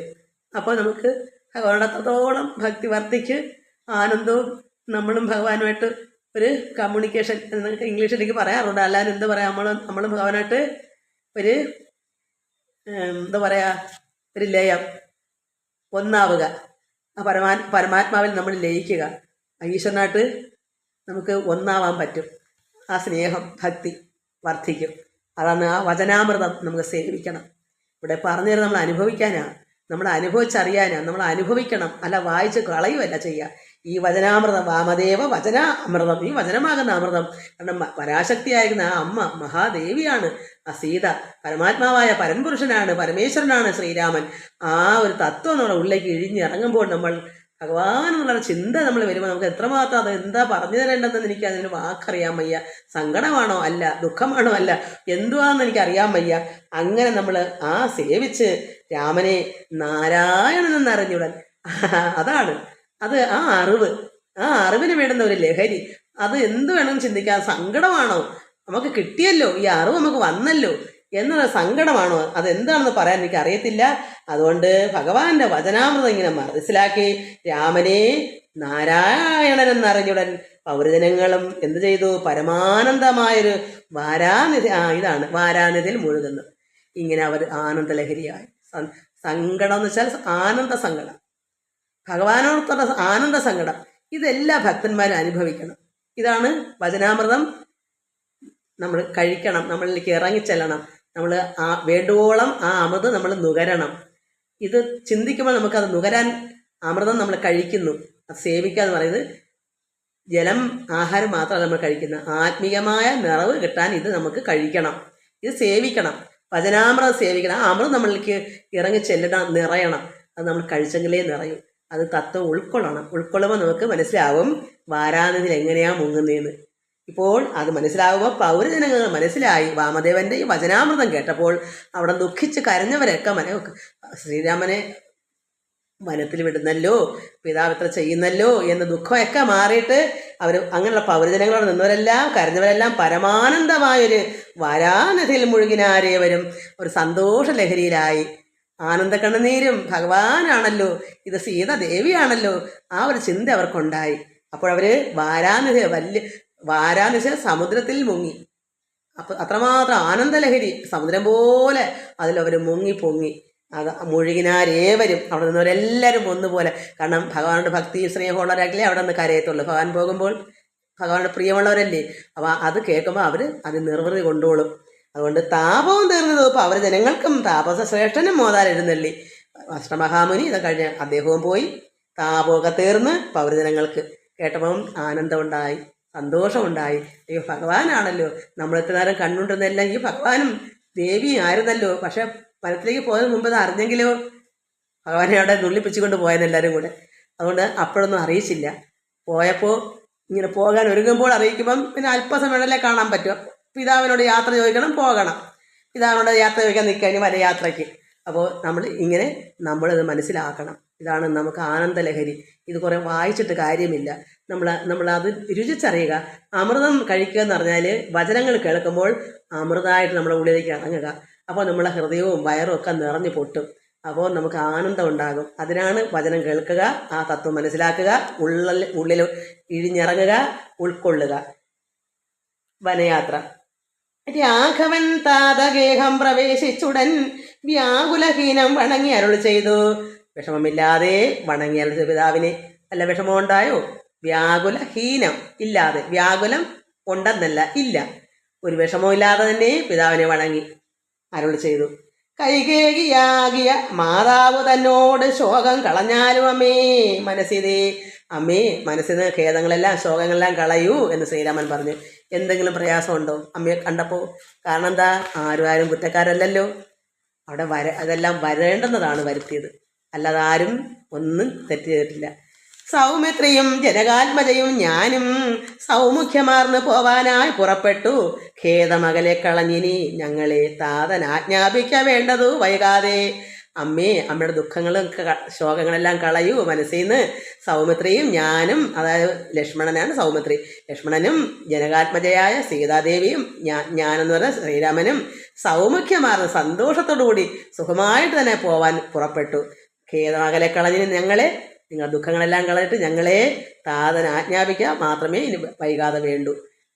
അപ്പോൾ നമുക്ക് ഭഗവാനോട് അത്രത്തോളം ഭക്തി വർദ്ധിക്ക്, ആനന്ദവും നമ്മളും ഭഗവാനുമായിട്ട് ഒരു കമ്മ്യൂണിക്കേഷൻ എന്നൊക്കെ ഇംഗ്ലീഷിലേക്ക് പറയാറുണ്ട്. അല്ലാതെ എന്താ പറയുക, നമ്മളും ഭഗവാനായിട്ട് ഒരു എന്താ പറയുക, ഒരു ലയം, ഒന്നാവുക. ആ പരമാത്മാവിൽ നമ്മൾ ലയിക്കുക. ഈശ്വരനായിട്ട് നമുക്ക് ഒന്നാവാൻ പറ്റും. ആ സ്നേഹം ഭക്തി വർദ്ധിക്കും. അതാണ് ആ വചനാമൃതം നമുക്ക് സേവിക്കണം. ഇവിടെ പറഞ്ഞു തരുന്നത് നമ്മൾ അനുഭവിക്കാനാണ്, നമ്മൾ അനുഭവിച്ചറിയാനാണ്, നമ്മൾ അനുഭവിക്കണം. അല്ല വായിച്ച് കളയുമല്ല ചെയ്യുക. ഈ വചനാമൃതം, വാമദേവ വചനാമൃതം, ഈ വചനമാകുന്ന അമൃതം. കാരണം പരാശക്തിയായിരുന്ന ആ അമ്മ മഹാദേവിയാണ്, ആ സീത പരമാത്മാവായ പരൻപുരുഷനാണ്, പരമേശ്വരനാണ് ശ്രീരാമൻ. ആ ഒരു തത്വം നമ്മുടെ ഉള്ളിലേക്ക് ഇഴിഞ്ഞിറങ്ങുമ്പോൾ നമ്മൾ ഭഗവാൻ എന്നുള്ള ചിന്ത നമ്മൾ വരുമ്പോൾ നമുക്ക് എത്രമാത്രം അത് എന്താ പറഞ്ഞു തരേണ്ടതെന്ന് എനിക്ക് അതിന് വാക്കറിയാൻ വയ്യ. സങ്കടമാണോ? അല്ല. ദുഃഖമാണോ? അല്ല. എന്തുവാണെന്ന് എനിക്കറിയാൻ വയ്യ. അങ്ങനെ നമ്മൾ ആ സേവിച്ച് രാമനെ നാരായണനെന്നറിഞ്ഞുടൻ, അതാണ് അത്. ആ അറിവിന് വേണ്ടുന്ന ഒരു ലഹരി, അത് എന്ത് വേണമെന്ന് ചിന്തിക്കാൻ സങ്കടമാണോ, നമുക്ക് കിട്ടിയല്ലോ, ഈ അറിവ് നമുക്ക് വന്നല്ലോ എന്നുള്ള സങ്കടമാണോ, അതെന്താണെന്ന് പറയാൻ എനിക്ക് അറിയത്തില്ല. അതുകൊണ്ട് ഭഗവാന്റെ വചനാമൃതം ഇങ്ങനെ മനസ്സിലാക്കി രാമനെ നാരായണനെന്നറിഞ്ഞുടൻ പൗരജനങ്ങളും എന്ത് ചെയ്തു, പരമാനന്ദമായൊരു ഇതാണ് വാരാനിധിയിൽ മുഴുകുന്നു. ഇങ്ങനെ അവർ ആനന്ദലഹരിയായി. സങ്കടം എന്ന് വെച്ചാൽ ആനന്ദ സങ്കടം, ഭഗവാനോടുള്ള ആനന്ദ സങ്കടം, ഇതെല്ലാ ഭക്തന്മാരും അനുഭവിക്കണം. ഇതാണ് വചനാമൃതം. നമ്മൾ കഴിക്കണം, നമ്മളിലേക്ക് ഇറങ്ങിച്ചെല്ലണം, നമ്മൾ വേണ്ടുവോളം ആ അമൃത് നമ്മൾ നുകരണം. ഇത് ചിന്തിക്കുമ്പോൾ നമുക്കത് നുകരാൻ, അമൃതം നമ്മൾ കഴിക്കുന്നു, അത് സേവിക്കുക എന്ന് പറയുന്നത് ജലം ആഹാരം മാത്രമല്ല നമ്മൾ കഴിക്കുന്നത്, ആത്മീയമായ നിറവ് കിട്ടാൻ ഇത് നമുക്ക് കഴിക്കണം, ഇത് സേവിക്കണം, വചനാമൃതം സേവിക്കണം. ആ അമൃതം നമ്മളിലേക്ക് ഇറങ്ങി ചെല്ലണം, നിറയണം. അത് നമ്മൾ കഴിച്ചെങ്കിലേ നിറയും. അത് തത്വം ഉൾക്കൊള്ളണം. ഉൾക്കൊള്ളുമ്പോൾ നമുക്ക് മനസ്സിലാവും വാരാനിധിയിൽ എങ്ങനെയാണ് മുങ്ങുന്നതെന്ന്. ഇപ്പോൾ അത് മനസ്സിലാകുമ്പോൾ പൗരജനങ്ങൾ മനസ്സിലായി. വാമദേവന്റെ ഈ വചനാമൃതം കേട്ടപ്പോൾ അവിടെ ദുഃഖിച്ച് കരഞ്ഞവരൊക്കെ ശ്രീരാമനെ വനത്തിൽ വിടുന്നല്ലോ, പിതാവ് ഇത്ര ചെയ്യുന്നല്ലോ എന്ന ദുഃഖമൊക്കെ മാറിയിട്ട് അവർ അങ്ങനെയുള്ള പൗരജനങ്ങളോട് നിന്നവരെല്ലാം കരഞ്ഞവരെല്ലാം പരമാനന്ദമായൊരു വാരാനിധിയിൽ മുഴുകിനാരേവരും ഒരു സന്തോഷ ലഹരിയിലായി. ആനന്ദ കണ്ണുനീരും ഭഗവാനാണല്ലോ, ഇത് സീതാദേവിയാണല്ലോ, ആ ഒരു ചിന്ത അവർക്കുണ്ടായി. അപ്പോൾ വാരാനിധി സമുദ്രത്തിൽ മുങ്ങി. അപ്പം അത്രമാത്രം ആനന്ദലഹരി, സമുദ്രം പോലെ അതിലവർ മുങ്ങി പൊങ്ങി. അത് മുഴുകിനാരേവരും അവിടെ നിന്നവരെല്ലാവരും ഒന്നുപോലെ. കാരണം ഭഗവാനോട് ഭക്തിയും സ്നേഹമുള്ളവരാക്കില്ലേ അവിടെ നിന്ന് കരയത്തുള്ളൂ. ഭഗവാൻ പോകുമ്പോൾ ഭഗവാനോട് പ്രിയമുള്ളവരല്ലേ. അപ്പോൾ അത് കേൾക്കുമ്പോൾ അവർ അത് നിർവൃതി കൊണ്ടോളും. അതുകൊണ്ട് താപവും തീർന്നത് ഇപ്പോൾ അവർ ജനങ്ങൾക്കും താപസ ശ്രേഷ്ഠനും മോതാലെഴുന്നള്ളി. അഷ്ടമഹാമുനി ഇത് കഴിഞ്ഞ് അദ്ദേഹവും പോയി. താപമൊക്കെ തീർന്ന് പൗരജനങ്ങൾക്ക് കേട്ടപ്പം ആനന്ദമുണ്ടായി, സന്തോഷമുണ്ടായി. അയ്യോ ഭഗവാനാണല്ലോ, നമ്മൾ ഇത്ര നേരം കണ്ടുകൊണ്ടിരുന്നെല്ലാം ഈ ഭഗവാനും ദേവിയും ആയിരുന്നല്ലോ. പക്ഷെ വനത്തിലേക്ക് പോയതിന് മുമ്പ് അത് അറിഞ്ഞെങ്കിലോ, ഭഗവാനെ അവിടെ നുള്ളിപ്പിച്ചുകൊണ്ട് പോയെന്നെല്ലാവരും കൂടെ. അതുകൊണ്ട് അപ്പോഴൊന്നും അറിയിച്ചില്ല. പോയപ്പോൾ ഇങ്ങനെ പോകാൻ ഒരുങ്ങുമ്പോൾ അറിയിക്കുമ്പം പിന്നെ അല്പസമയമല്ലേ കാണാൻ പറ്റും. പിതാവിനോട് യാത്ര ചോദിക്കണം, പോകണം. പിതാവിനോട് യാത്ര ചോദിക്കാൻ നിൽക്കാൻ വരെ യാത്രയ്ക്ക്. അപ്പോൾ നമ്മളിത് മനസ്സിലാക്കണം. ഇതാണ് നമുക്ക് ആനന്ദലഹരി. ഇത് കുറേ വായിച്ചിട്ട് കാര്യമില്ല. നമ്മളത് രുചിച്ചറിയുക. അമൃതം കഴിക്കുക എന്ന് പറഞ്ഞാൽ വചനങ്ങൾ കേൾക്കുമ്പോൾ അമൃതമായിട്ട് നമ്മുടെ ഉള്ളിലേക്ക് ഇറങ്ങുക. അപ്പോൾ നമ്മളെ ഹൃദയവും വയറും ഒക്കെ നിറഞ്ഞു പൊട്ടും. അപ്പോൾ നമുക്ക് ആനന്ദം ഉണ്ടാകും. അതിനാണ് വചനം കേൾക്കുക, ആ തത്വം മനസ്സിലാക്കുക, ഉള്ളിൽ ഇഴിഞ്ഞിറങ്ങുക, ഉൾക്കൊള്ളുക. വനയാത്ര. രാഘവൻ താതഗേഹം പ്രവേശിച്ചുടൻ വ്യാകുലഹീനം വണങ്ങി അരുൾ ചെയ്തു. വിഷമമില്ലാതെ വണങ്ങി അരുൾ ചെയ്തു പിതാവിനെ. അല്ല വിഷമമുണ്ടായോ? വ്യാകുലഹീനം ഇല്ലാതെ, വ്യാകുലം ഉണ്ടെന്നല്ല, ഇല്ല, ഒരു വിഷമവും ഇല്ലാതെ തന്നെ പിതാവിനെ വണങ്ങി അരുൾ ചെയ്തു. കൈകേകിയാകിയ മാതാവ് തന്നോട് ശോകം കളഞ്ഞാലും അമ്മേ മനസ്സിതേ, അമ്മേ മനസ്സിന് ഖേദങ്ങളെല്ലാം ശോകങ്ങളെല്ലാം കളയൂ എന്ന് ശ്രീരാമൻ പറഞ്ഞു. എന്തെങ്കിലും പ്രയാസമുണ്ടോ അമ്മയെ കണ്ടപ്പോൾ? കാരണം എന്താ, ആരും കുറ്റക്കാരല്ലല്ലോ. അവിടെ അതെല്ലാം വരേണ്ടുന്നതാണ് വരുത്തിയത്, അല്ലാതെ ആരും ഒന്നും തെറ്റ് ചെയ്തിട്ടില്ല. സൗമിത്രിയും ജനകാത്മജയും ഞാനും സൗമുഖ്യമാർന്ന് പോവാനായി പുറപ്പെട്ടു. ഖേദമകലെ കളഞ്ഞിനി ഞങ്ങളെ താതൻ ആജ്ഞാപിക്ക വേണ്ടതു വൈകാതെ. അമ്മേ അമ്മയുടെ ദുഃഖങ്ങളും ശോകങ്ങളെല്ലാം കളയൂ മനസ്സിൽ നിന്ന്. സൗമിത്രിയും ഞാനും, അതായത് ലക്ഷ്മണനാണ് സൗമിത്രി, ലക്ഷ്മണനും ജനകാത്മജയായ സീതാദേവിയും ഞാനെന്ന് പറഞ്ഞ ശ്രീരാമനും സൗമുഖ്യമാർന്ന് സന്തോഷത്തോടുകൂടി സുഖമായിട്ട് തന്നെ പോവാൻ പുറപ്പെട്ടു. ഖേദമകലെ കളഞ്ഞിനി ഞങ്ങളെ, നിങ്ങളുടെ ദുഃഖങ്ങളെല്ലാം കളഞ്ഞിട്ട് ഞങ്ങളെ താതൻ ആജ്ഞാപിക്കുക മാത്രമേ ഇനി വൈകാതെ വേണ്ടൂ.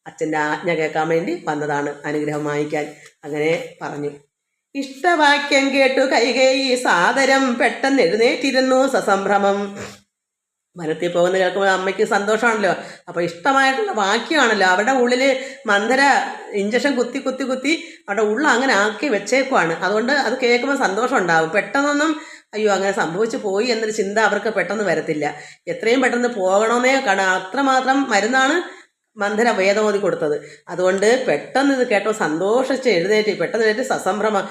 അച്ഛൻ്റെ ആജ്ഞ കേൾക്കാൻ വേണ്ടി വന്നതാണ്, അനുഗ്രഹം വാങ്ങിക്കാൻ. അങ്ങനെ പറഞ്ഞു. ഇഷ്ടവാക്യം കേട്ടു കൈകേയി സാദരം പെട്ടെന്ന് എഴുന്നേറ്റിരുന്നു സസംഭ്രമം. വനത്തിൽ പോകുന്ന കേൾക്കുമ്പോൾ അമ്മയ്ക്ക് സന്തോഷമാണല്ലോ. അപ്പോൾ ഇഷ്ടമായിട്ടുള്ള വാക്യമാണല്ലോ. അവരുടെ ഉള്ളിൽ മന്ധര ഇഞ്ചക്ഷൻ കുത്തി അവിടെ അങ്ങനെ ആക്കി വെച്ചേക്കുവാണ്. അതുകൊണ്ട് അത് കേൾക്കുമ്പോൾ സന്തോഷം ഉണ്ടാകും. പെട്ടെന്നൊന്നും അയ്യോ അങ്ങനെ സംഭവിച്ചു പോയി എന്നൊരു ചിന്ത അവർക്ക് പെട്ടെന്ന് വരത്തില്ല. എത്രയും പെട്ടെന്ന് പോകണമെന്നേ കാണാം. അത്രമാത്രം മരുന്നാണ് മന്ധര വേദമോതി കൊടുത്തത്. അതുകൊണ്ട് പെട്ടെന്ന് ഇത് കേട്ടോ സന്തോഷിച്ച് പെട്ടെന്ന് സസംഭ്രമം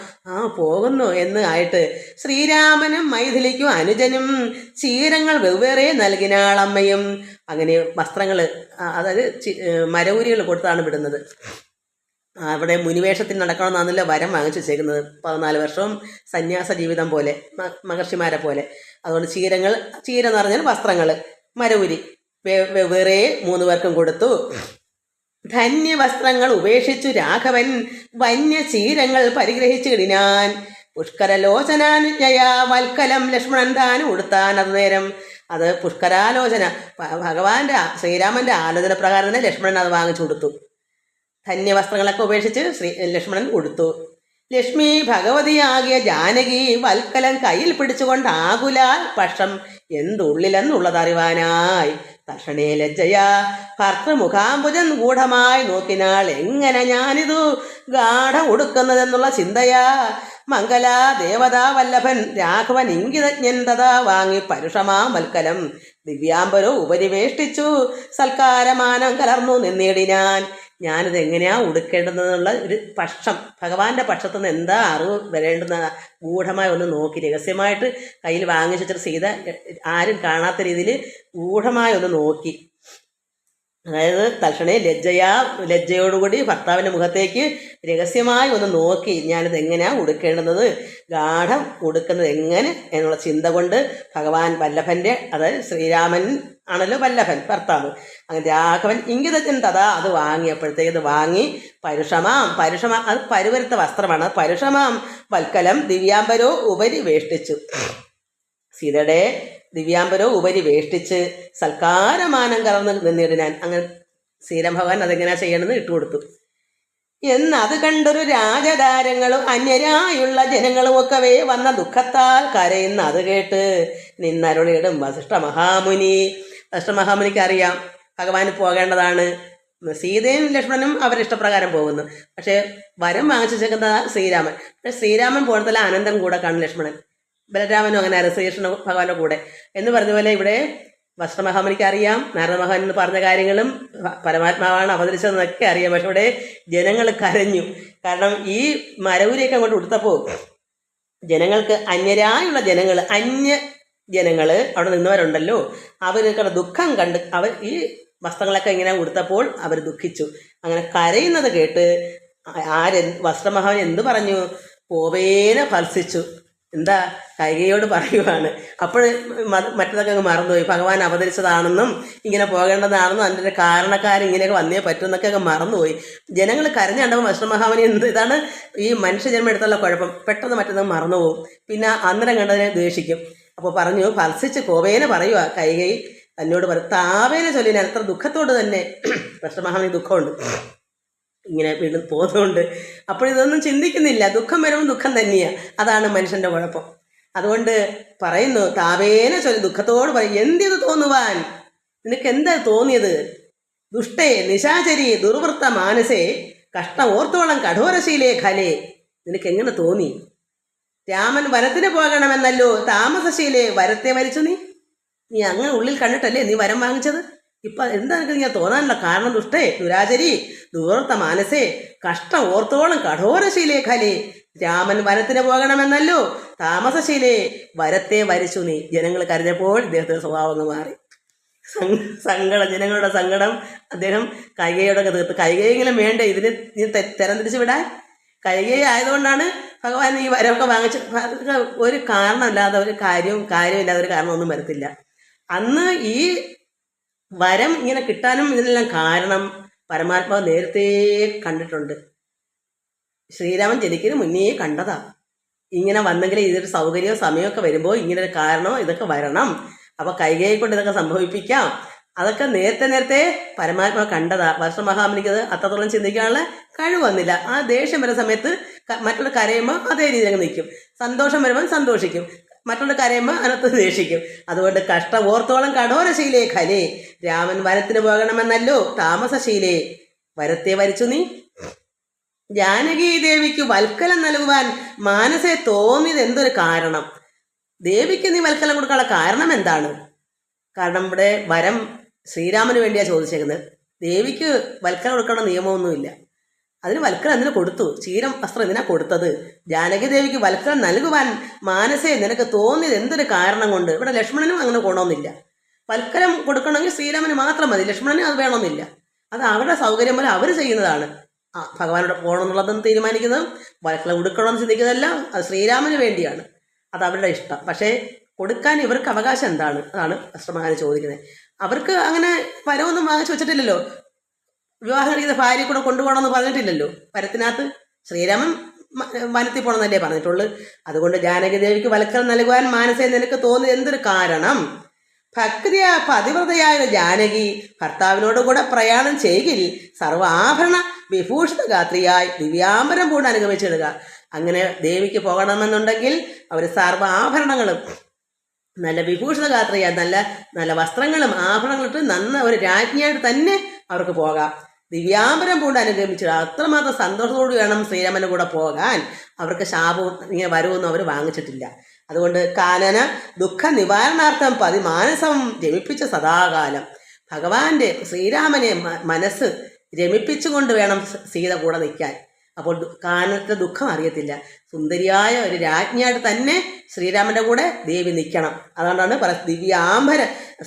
പോകുന്നു എന്ന് ആയിട്ട് ശ്രീരാമനും മൈഥിലിക്കും അനുജനും ചീരങ്ങൾ വെവ്വേറെ നൽകിനാളമ്മയും. അങ്ങനെ വസ്ത്രങ്ങൾ, അതായത് മരവുരികൾ കൊടുത്താണ് വിടുന്നത്. അവിടെ മുനിവേഷത്തിൽ നടക്കണമെന്നാണല്ലോ വരം വാങ്ങിച്ചു വെച്ചേക്കുന്നത്. 14 വർഷവും സന്യാസ ജീവിതം പോലെ, മഹർഷിമാരെ പോലെ. അതുകൊണ്ട് ചീര എന്ന് പറഞ്ഞാൽ വസ്ത്രങ്ങൾ, മരവുരി വെവ്വേറെ 3 പേർക്കും കൊടുത്തു. ധന്യവസ്ത്രങ്ങൾ ഉപേക്ഷിച്ചു രാഘവൻ വന്യചീരങ്ങൾ പരിഗ്രഹിച്ചിടിനാൻ. പുഷ്കരലോചനാനുജ്ഞയാ വൽക്കലം ലക്ഷ്മണൻ താൻ ഉടുത്താൻ. അത് നേരം അത് പുഷ്കരാലോചന, ഭഗവാന്റെ ശ്രീരാമന്റെ ആലോചന പ്രകാരം തന്നെ ലക്ഷ്മണൻ അത് വാങ്ങിച്ചു കൊടുത്തു. ധന്യവസ്ത്രങ്ങളൊക്കെ ഉപേക്ഷിച്ച് ലക്ഷ്മണൻ കൊടുത്തു. ലക്ഷ്മി ഭഗവതിയാകിയ ജാനകി വൽക്കലം കയ്യിൽ പിടിച്ചുകൊണ്ട് ആകുലാൽ പക്ഷം എന്തുള്ളിലെന്നുള്ളതറിവാനായി തക്ഷണേ ലജ്ജയാ ഭർത്തൃമുഖാംബുജൻ ഗൂഢമായി നോക്കിനാൾ. എങ്ങനെ ഞാനിതു ഗാഠം ഉടുക്കുന്നതെന്നുള്ള ചിന്തയാ. മംഗല ദേവതാ വല്ലഭൻ രാഘവൻ ഇംഗിതജ്ഞൻ തഥാ വാങ്ങി പരുഷമാം വൽക്കലം ദിവ്യാംബരോ ഉപരിവേഷ്ടിച്ചു സൽക്കാരമാനം കലർന്നു നിന്നിടിനാൻ. ഞാനിത് എങ്ങനെയാ ഉടുക്കേണ്ടതെന്നുള്ള ഒരു പക്ഷം, ഭഗവാന്റെ പക്ഷത്തു നിന്ന് എന്താ അറിവ് വരേണ്ടുന്ന ഗൂഢമായി ഒന്ന് നോക്കി രഹസ്യമായിട്ട് കയ്യിൽ വാങ്ങിച്ചു വെച്ചിട്ട് സീത ആരും കാണാത്ത രീതിയിൽ ഗൂഢമായി ഒന്ന് നോക്കി. അതായത് തൽക്ഷണേ ലജ്ജയോടുകൂടി ഭർത്താവിൻ്റെ മുഖത്തേക്ക് രഹസ്യമായി ഒന്ന് നോക്കി, ഞാനിത് എങ്ങനെയാണ് ഉടുക്കേണ്ടുന്നത്, ഗാഠം ഉടുക്കുന്നത് എങ്ങനെ എന്നുള്ള ചിന്ത കൊണ്ട് ഭഗവാൻ വല്ലഭൻ്റെ, അതായത് ശ്രീരാമൻ ആണല്ലോ വല്ലഭൻ ഭർത്താവ്, അങ്ങനെ രാഘവൻ ഇംഗിതജ്ഞൻ തഥാ അത് വാങ്ങിയപ്പോഴത്തേക്ക് അത് വാങ്ങി പരുഷമാം അത് പരുവരുത്ത വസ്ത്രമാണ്. പരുഷമാം വൽക്കലം ദിവ്യാംബരോ ഉപരി വേഷ്ടിച്ചു, സീതയുടെ ദിവ്യാംബരോ ഉപരി വേഷ്ടിച്ച് സൽക്കാരമാനം കലർന്ന് നിന്നിടാൻ. അങ്ങനെ ശ്രീരാം ഭഗവാൻ അതെങ്ങനെയാ ചെയ്യണമെന്ന് ഇട്ടുകൊടുത്തു. അത് കണ്ടൊരു രാജധാരങ്ങളും അന്യരായുള്ള ജനങ്ങളും ഒക്കവേ വന്ന ദുഃഖത്താൽ കരയുന്ന അത് കേട്ട് നിന്നരുളിയിടും വസിഷ്ഠ മഹാമുനിക്ക് അറിയാം ഭഗവാന് പോകേണ്ടതാണ്. സീതയും ലക്ഷ്മണനും അവരിഷ്ടപ്രകാരം പോകുന്നു. പക്ഷേ വരം വാങ്ങിച്ചു വെച്ചേക്കുന്നത് ശ്രീരാമൻ. പക്ഷേ ശ്രീരാമൻ പോകുന്നതല്ല അനന്തം കൂടെ കാണും ലക്ഷ്മണൻ. ബലരാമനും അങ്ങനെ ശ്രീകൃഷ്ണ ഭഗവാന്റെ കൂടെ എന്ന് പറഞ്ഞ പോലെ ഇവിടെ വസിഷ്ഠമഹാമുനിക്ക് അറിയാം, നാരദ മഹാൻ എന്ന് പറഞ്ഞ കാര്യങ്ങളും പരമാത്മാവാണ് അവതരിച്ചതെന്നൊക്കെ അറിയാം. പക്ഷെ ഇവിടെ ജനങ്ങൾ കരഞ്ഞു. കാരണം ഈ മരവുരിയൊക്കെ അങ്ങോട്ട് കൊടുത്തപ്പോൾ ജനങ്ങൾക്ക് അന്യരായുള്ള അന്യ ജനങ്ങൾ അവിടെ നിന്നവരുണ്ടല്ലോ, അവർക്ക് ദുഃഖം കണ്ട് അവർ ഈ വസ്ത്രങ്ങളൊക്കെ ഇങ്ങനെ കൊടുത്തപ്പോൾ അവർ ദുഃഖിച്ചു. അങ്ങനെ കരയുന്നത് കേട്ട് വസിഷ്ഠമഹാൻ എന്തു പറഞ്ഞു? പോവേന ഭത്സിച്ചു. എന്താ കൈകയോട് പറയുവാണ്. അപ്പോൾ മറ്റതൊക്കെ അങ്ങ് മറന്നുപോയി. ഭഗവാൻ അവതരിച്ചതാണെന്നും ഇങ്ങനെ പോകേണ്ടതാണെന്നും അതിൻ്റെ കാരണക്കാരും ഇങ്ങനെയൊക്കെ വന്നേ പറ്റുമെന്നൊക്കെ അങ്ങ് മറന്നുപോയി. ജനങ്ങൾ കരഞ്ഞു കണ്ടപ്പോൾ വസിഷ്ഠമഹാമുനി ഇതാണ് ഈ മനുഷ്യജന്മം എടുത്തുള്ള കുഴപ്പം, പെട്ടെന്ന് മറ്റൊന്നും മറന്നുപോകും. പിന്നെ അന്നേരം കണ്ടതിനെ ദ്വേഷിക്കും. അപ്പോൾ പറഞ്ഞു ഭത്സിച്ച് കോവേന പറയുക. കൈകൈ തന്നോട് പറയും താവേന ചൊല്ലിന് അത്ര ദുഃഖത്തോട് തന്നെ. വസിഷ്ഠമഹാമുനി ദുഃഖമുണ്ട് ഇങ്ങനെ വീണ്ടും പോകുന്നുണ്ട്. അപ്പോഴിതൊന്നും ചിന്തിക്കുന്നില്ല. ദുഃഖം വരുമ്പോൾ ദുഃഖം തന്നെയാണ്, അതാണ് മനുഷ്യൻ്റെ കുഴപ്പം. അതുകൊണ്ട് പറയുന്നു താവേന ചൊല്ലി ദുഃഖത്തോട് പറയും. എന്തിത് തോന്നുവാൻ, നിനക്ക് എന്താ തോന്നിയത്? ദുഷ്ടേ നിശാചരി ദുർവൃത്ത മാനസേ കഷ്ടം ഓർത്തോളം കഠോരശീലേ ഖലേ. നിനക്ക് എങ്ങനെ തോന്നി? രാമൻ വനത്തിന് പോകണമെന്നല്ലോ താമസശീലേ വരത്തെ വരിച്ചു നീ അങ്ങനെ ഉള്ളിൽ കണ്ടിട്ടല്ലേ നീ വരം വാങ്ങിച്ചത്? ഇപ്പം എന്താ നിനക്ക് ഇങ്ങനെ തോന്നാനുള്ള കാരണം? ദുഷ്ടേ ദുരാചരി ദൂർത്ത മാനസേ കഷ്ടം ഓർത്തോളം കഠോരശീലേ ഖലേ. രാമൻ വനത്തിന് പോകണമെന്നല്ലോ താമസശീലേ വരത്തെ വരിച്ചു നീ. ജനങ്ങൾ കരഞ്ഞപ്പോൾ ഇദ്ദേഹത്തിന്റെ സ്വഭാവം മാറി. ജനങ്ങളുടെ സങ്കടം അദ്ദേഹം കൈകയോടൊക്കെ തീർത്ത്. കൈകയെങ്കിലും വേണ്ടേ ഇതിന് തരം തിരിച്ചു വിടാൻ? കൈകൈ ആയതുകൊണ്ടാണ് ഭഗവാൻ ഈ വരമൊക്കെ വാങ്ങിച്ച്. ഒരു കാരണമില്ലാതെ ഒരു കാര്യമില്ലാതെ ഒരു കാരണമൊന്നും വരത്തില്ല. അന്ന് ഈ വരം ഇങ്ങനെ കിട്ടാനും ഇതിനെല്ലാം കാരണം പരമാത്മാവ് നേരത്തെ കണ്ടിട്ടുണ്ട്. ശ്രീരാമൻ ജനിക്കുന്നതിന് മുന്നേ കണ്ടതാ. ഇങ്ങനെ വന്നെങ്കിൽ ഇതൊരു സൗകര്യമോ സമയമൊക്കെ വരുമ്പോൾ ഇങ്ങനെ ഒരു കാരണമോ ഇതൊക്കെ വരണം, അപ്പോൾ കൈകൈ കൊണ്ട് ഇതൊക്കെ സംഭവിപ്പിക്കാം, അതൊക്കെ നേരത്തെ പരമാത്മാവ് കണ്ടതാ. വസിഷ്ഠമഹാമുനിക്ക് അത് അത്രത്തോളം ചിന്തിക്കാനുള്ള കഴിവ് വന്നില്ല. ആ ദേഷ്യം വരുന്ന സമയത്ത് മറ്റുള്ള കരയുമ്പോൾ അതേ രീതിയിൽ നിൽക്കും, സന്തോഷം വരുമ്പോൾ സന്തോഷിക്കും, മറ്റുള്ള കരയുമ്പോൾ അതിനകത്ത് ദേഷിക്കും. അതുകൊണ്ട് കഷ്ടം ഓർത്തോളം കഠോരശീലേ ഖലേ. രാമൻ വനത്തിന് പോകണമെന്നല്ലോ താമസശീലേ വരത്തെ വരിച്ചു നീ. ജാനകി ദേവിക്ക് വൽക്കലം നൽകുവാൻ മാനസെ തോന്നിയത് എന്തൊരു കാരണം? ദേവിക്ക് നീ വൽക്കലം കൊടുക്കാനുള്ള കാരണം എന്താണ്? കാരണം ഇവിടെ വരം ശ്രീരാമന് വേണ്ടിയാണ് ചോദിച്ചേക്കുന്നത്. ദേവിക്ക് വൽക്കലം കൊടുക്കണമെന്ന നിയമമൊന്നുമില്ല. അതിന് വൽക്കലം എന്തിനു കൊടുത്തു? ക്ഷീരം വസ്ത്രം എന്തിനാ കൊടുത്തത്? ജാനകി ദേവിക്ക് വൽക്കലം നൽകുവാൻ മാനസേ നിനക്ക് തോന്നിയത് എന്തൊരു കാരണം കൊണ്ട്? ഇവിടെ ലക്ഷ്മണനും അങ്ങനെ ഗുണമെന്നില്ല. വൽക്കലം കൊടുക്കണമെങ്കിൽ ശ്രീരാമന് മാത്രം മതി, ലക്ഷ്മണന് അത് വേണമെന്നില്ല. അത് അവരുടെ സൗകര്യം പോലെ അവർ ചെയ്യുന്നതാണ്. ഭഗവാനോട് പോകണമെന്നുള്ളതെന്ന് തീരുമാനിക്കുന്നതും വൽക്കലം കൊടുക്കണമെന്ന് ചിന്തിക്കുന്നതെല്ലാം അത് ശ്രീരാമന് വേണ്ടിയാണ്, അത് അവരുടെ ഇഷ്ടം. പക്ഷേ കൊടുക്കാൻ ഇവർക്ക് അവകാശം എന്താണ്? അതാണ് വസിഷ്ഠമഹാൻ ചോദിക്കുന്നത്. അവർക്ക് അങ്ങനെ വരവൊന്നും വാങ്ങിച്ചു വെച്ചിട്ടില്ലല്ലോ. വിവാഹം കഴിക്കുന്ന ഭാര്യയെ കൂടെ കൊണ്ടുപോകണമെന്ന് പറഞ്ഞിട്ടില്ലല്ലോ വരത്തിനകത്ത്. ശ്രീരാമൻ വനത്തിൽ പോകണമെന്നല്ലേ പറഞ്ഞിട്ടുള്ളൂ. അതുകൊണ്ട് ജാനകി ദേവിക്ക് വൽക്കലം നൽകുവാൻ മാനസേ നിനക്ക് തോന്നി എന്തൊരു കാരണം? ഭക്തിയ പതിവ്രതയായ ജാനകി ഭർത്താവിനോട് കൂടെ പ്രയാണം ചെയ്യിൽ സർവാഭരണ വിഭൂഷിത ഗാത്രിയായി ദിവ്യാംബരം പൂണ്ട് അനുഗമിച്ചിടുക. അങ്ങനെ ദേവിക്ക് പോകണമെന്നുണ്ടെങ്കിൽ അവർ സർവാഭരണങ്ങളും നല്ല വിഭൂഷിത ഗാത്രിയായി നല്ല നല്ല വസ്ത്രങ്ങളും ആഭരണങ്ങളിട്ട് നന്ന ഒരു രാജ്ഞിയായിട്ട് തന്നെ അവർക്ക് പോകാം. ദിവ്യാംബരം പൂണ്ട് അനുഗമിച്ചിടുക. അത്രമാത്രം സന്തോഷത്തോട് വേണം ശ്രീരാമൻ്റെ കൂടെ പോകാൻ. അവർക്ക് ശാപവും ഇങ്ങനെ വരുമെന്നും അവർ വാങ്ങിച്ചിട്ടില്ല. അതുകൊണ്ട് കാനന ദുഃഖ നിവാരണാർത്ഥം പതിമാനസം രമിപ്പിച്ച സദാകാലം ഭഗവാന്റെ ശ്രീരാമനെ മനസ്സ് രമിപ്പിച്ചുകൊണ്ട് വേണം സീത കൂടെ നിൽക്കാൻ. അപ്പോൾ കാനനത്തെ ദുഃഖം അറിയത്തില്ല. സുന്ദരിയായ ഒരു രാജ്ഞിയായിട്ട് തന്നെ ശ്രീരാമൻ്റെ കൂടെ ദേവി നിൽക്കണം. അതുകൊണ്ടാണ് ദിവ്യാംബര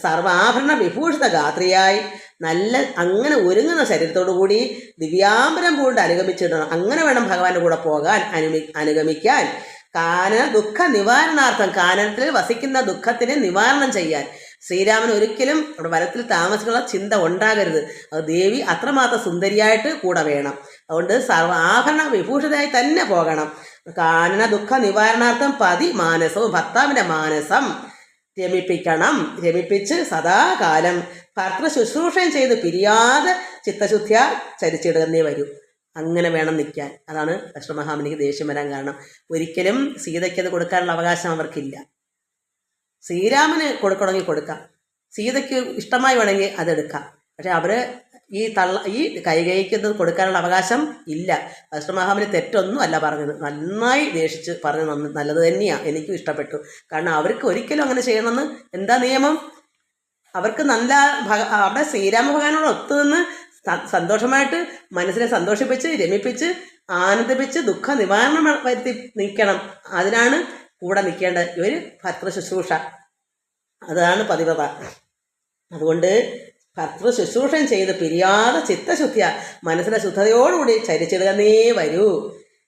സർവാഭരണ വിഭൂഷിത ഗാത്രിയായി നല്ല അങ്ങനെ ഒരുങ്ങുന്ന ശരീരത്തോടു കൂടി ദിവ്യാംബരം പൂണ്ട് അനുഗമിച്ചിടണം. അങ്ങനെ വേണം ഭഗവാന്റെ കൂടെ പോകാൻ അനുഗമിക്കാൻ. കാനന ദുഃഖ നിവാരണാർത്ഥം കാനനത്തിൽ വസിക്കുന്ന ദുഃഖത്തിനെ നിവാരണം ചെയ്യാൻ ശ്രീരാമൻ ഒരിക്കലും അവിടെ വനത്തിൽ താമസിക്കുന്ന ചിന്ത ഉണ്ടാകരുത്. അത് ദേവി അത്രമാത്രം സുന്ദരിയായിട്ട് കൂടെ വേണം. അതുകൊണ്ട് സർവാഭരണ വിഭൂഷിതയായി തന്നെ പോകണം. കാനന ദുഃഖ നിവാരണാർത്ഥം പതി മാനസവും ഭർത്താവിൻ്റെ മാനസം രമിപ്പിക്കണം. രമിപ്പിച്ച് സദാകാലം ഭർത്തൃ ശുശ്രൂഷയും ചെയ്ത് പിരിയാതെ ചിത്തശുദ്ധിയ ചരിച്ചിടുന്നേ വരൂ. അങ്ങനെ വേണം നിൽക്കാൻ. അതാണ് ദശരഥമഹാമുനിക്ക് ദേഷ്യം വരാൻ കാരണം. ഒരിക്കലും സീതയ്ക്കത് കൊടുക്കാനുള്ള അവകാശം അവർക്കില്ല. ശ്രീരാമന് കൊടുക്കണമെങ്കിൽ കൊടുക്കാം, സീതയ്ക്ക് ഇഷ്ടമായി വേണമെങ്കിൽ അതെടുക്കാം. പക്ഷെ അവർ ഈ കൈകൈക്കത് കൊടുക്കാനുള്ള അവകാശം ഇല്ല. ദശരഥമഹാമുനി തെറ്റൊന്നും അല്ല പറഞ്ഞത്, നന്നായി ദേഷിച്ച് പറഞ്ഞത് നല്ലത് തന്നെയാണ്. എനിക്കും ഇഷ്ടപ്പെട്ടു. കാരണം അവർക്ക് ഒരിക്കലും അങ്ങനെ ചെയ്യണമെന്ന് എന്താ നിയമം? അവർക്ക് നല്ല അവിടെ ശ്രീരാമ ഭഗവാനോട് ഒത്തുനിന്ന് സന്തോഷമായിട്ട് മനസ്സിനെ സന്തോഷിപ്പിച്ച് രമിപ്പിച്ച് ആനന്ദിപ്പിച്ച് ദുഃഖ നിവാരണം വരുത്തി നിൽക്കണം. അതിനാണ് കൂടെ നിൽക്കേണ്ട ഒരു ഭർത്തൃ ശുശ്രൂഷ. അതാണ് പതിവ്രത. അതുകൊണ്ട് ഭർത്തൃ ശുശ്രൂഷം ചെയ്ത് പിരിയാതെ ചിത്തശുദ്ധിയ മനസ്സിന്റെ ശുദ്ധതയോടുകൂടി ചരിച്ചിടുകന്നേ വരൂ.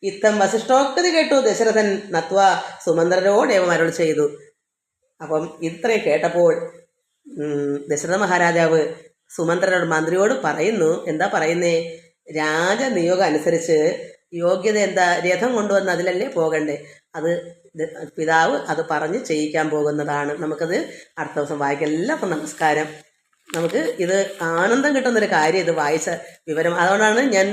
ഇത്തം വസിഷ്ഠോക്തി കേട്ടു ദശരഥൻ നത്വ സുമന്ത്രരോട് ഏവം ചെയ്തു. അപ്പം ഇത്രയും കേട്ടപ്പോൾ ദശരഥ മഹാരാജാവ് സുമന്ത്രനോട് മന്ത്രിയോട് പറയുന്നു. എന്താ പറയുന്നേ? രാജനിയോഗം അനുസരിച്ച് യോഗ്യത എന്താ? രഥം കൊണ്ടുവന്ന് അതിലല്ലേ പോകണ്ടേ? അത് പിതാവ് അത് പറഞ്ഞ് ചെയ്യിക്കാൻ പോകുന്നതാണ്. നമുക്കത് അടുത്ത ദിവസം വായിക്കാം. എല്ലാവർക്കും നമസ്കാരം. നമുക്ക് ഇത് ആനന്ദം കിട്ടുന്നൊരു കാര്യം ഇത് വായിച്ച വിവരം. അതുകൊണ്ടാണ് ഞാൻ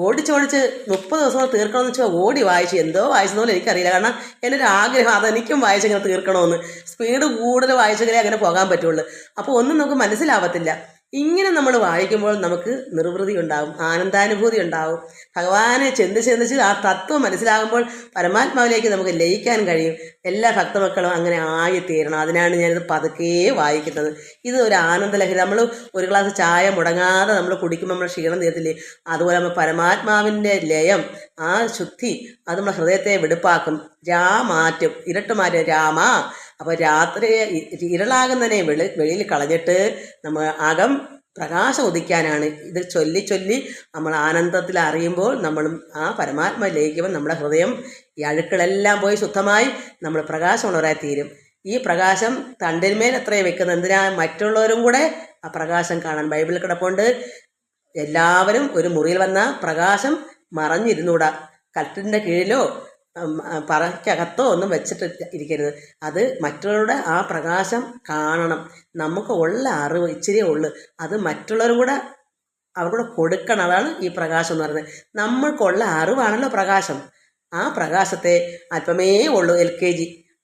ഓടിച്ചോടിച്ച് 30 ദിവസം തീർക്കണമെന്ന് വെച്ചാൽ ഓടി വായിച്ചു. എന്തോ വായിച്ചതുപോലെ എനിക്കറിയില്ല. കാരണം എൻ്റെ ഒരു ആഗ്രഹം അതെനിക്കും വായിച്ചിങ്ങനെ തീർക്കണമെന്ന്. സ്പീഡ് കൂടുതൽ വായിച്ചെങ്കിലേ അങ്ങനെ പോകാൻ പറ്റുള്ളൂ. അപ്പോൾ ഒന്നും നമുക്ക് മനസ്സിലാവത്തില്ല. ഇങ്ങനെ നമ്മൾ വായിക്കുമ്പോൾ നമുക്ക് നിർവൃതി ഉണ്ടാവും, ആനന്ദാനുഭൂതി ഉണ്ടാവും. ഭഗവാനെ ചിന്തിച്ച് ആ തത്വം മനസ്സിലാകുമ്പോൾ പരമാത്മാവിലേക്ക് നമുക്ക് ലയിക്കാൻ കഴിയും. എല്ലാ ഭക്തമക്കളും അങ്ങനെ ആയിത്തീരണം. അതിനാണ് ഞാനിത് പതുക്കെ വായിക്കുന്നത്. ഇത് ഒരു ആനന്ദലഹരി. നമ്മൾ ഒരു ഗ്ലാസ് ചായ മുടങ്ങാതെ നമ്മൾ കുടിക്കുമ്പോൾ നമ്മൾ ക്ഷീണം തീരത്തില്ലേ? അതുപോലെ നമ്മൾ പരമാത്മാവിൻ്റെ ലയം, ആ ശുദ്ധി, അത് നമ്മുടെ ഹൃദയത്തെ വെടുപ്പാക്കും. മാറ്റും, ഇരുട്ട് മാറ്റും. രാമ. അപ്പോൾ രാത്രി ഇരുളാകുന്നതിനെ വെളിയിൽ കളഞ്ഞിട്ട് നമ്മൾ അകം പ്രകാശം ഉദിക്കാനാണ്. ഇത് ചൊല്ലി ചൊല്ലി നമ്മൾ ആനന്ദത്തിൽ അറിയുമ്പോൾ നമ്മളും ആ പരമാത്മ ലയിക്കുമ്പോൾ നമ്മുടെ ഹൃദയം ഈ അഴുക്കളെല്ലാം പോയി ശുദ്ധമായി നമ്മൾ പ്രകാശമുള്ളവരായി തീരും. ഈ പ്രകാശം തണ്ടിന്മേൽ എത്രയും വെക്കുന്നത് എന്തിനാ? മറ്റുള്ളവരും കൂടെ ആ പ്രകാശം കാണാൻ. ബൈബിളിൽ കിടപ്പുണ്ട്, എല്ലാവരും ഒരു മുറിയിൽ വന്ന പ്രകാശം മറഞ്ഞിരുന്നൂടാ. കട്ടിലിൻ്റെ കീഴിലോ പറയ്ക്കകത്തോ ഒന്നും വെച്ചിട്ട് ഇരിക്കരുത്. അത് മറ്റുള്ളവരുടെ ആ പ്രകാശം കാണണം. നമുക്ക് ഉള്ള അറിവ് ഇച്ചിരിയേ ഉള്ളൂ, അത് മറ്റുള്ളവരും കൂടെ അവർക്കൂടെ കൊടുക്കണം. അതാണ് ഈ പ്രകാശം എന്ന് പറയുന്നത്. നമ്മൾക്കുള്ള അറിവാണല്ലോ പ്രകാശം. ആ പ്രകാശത്തെ അല്പമേ ഉള്ളൂ LKG.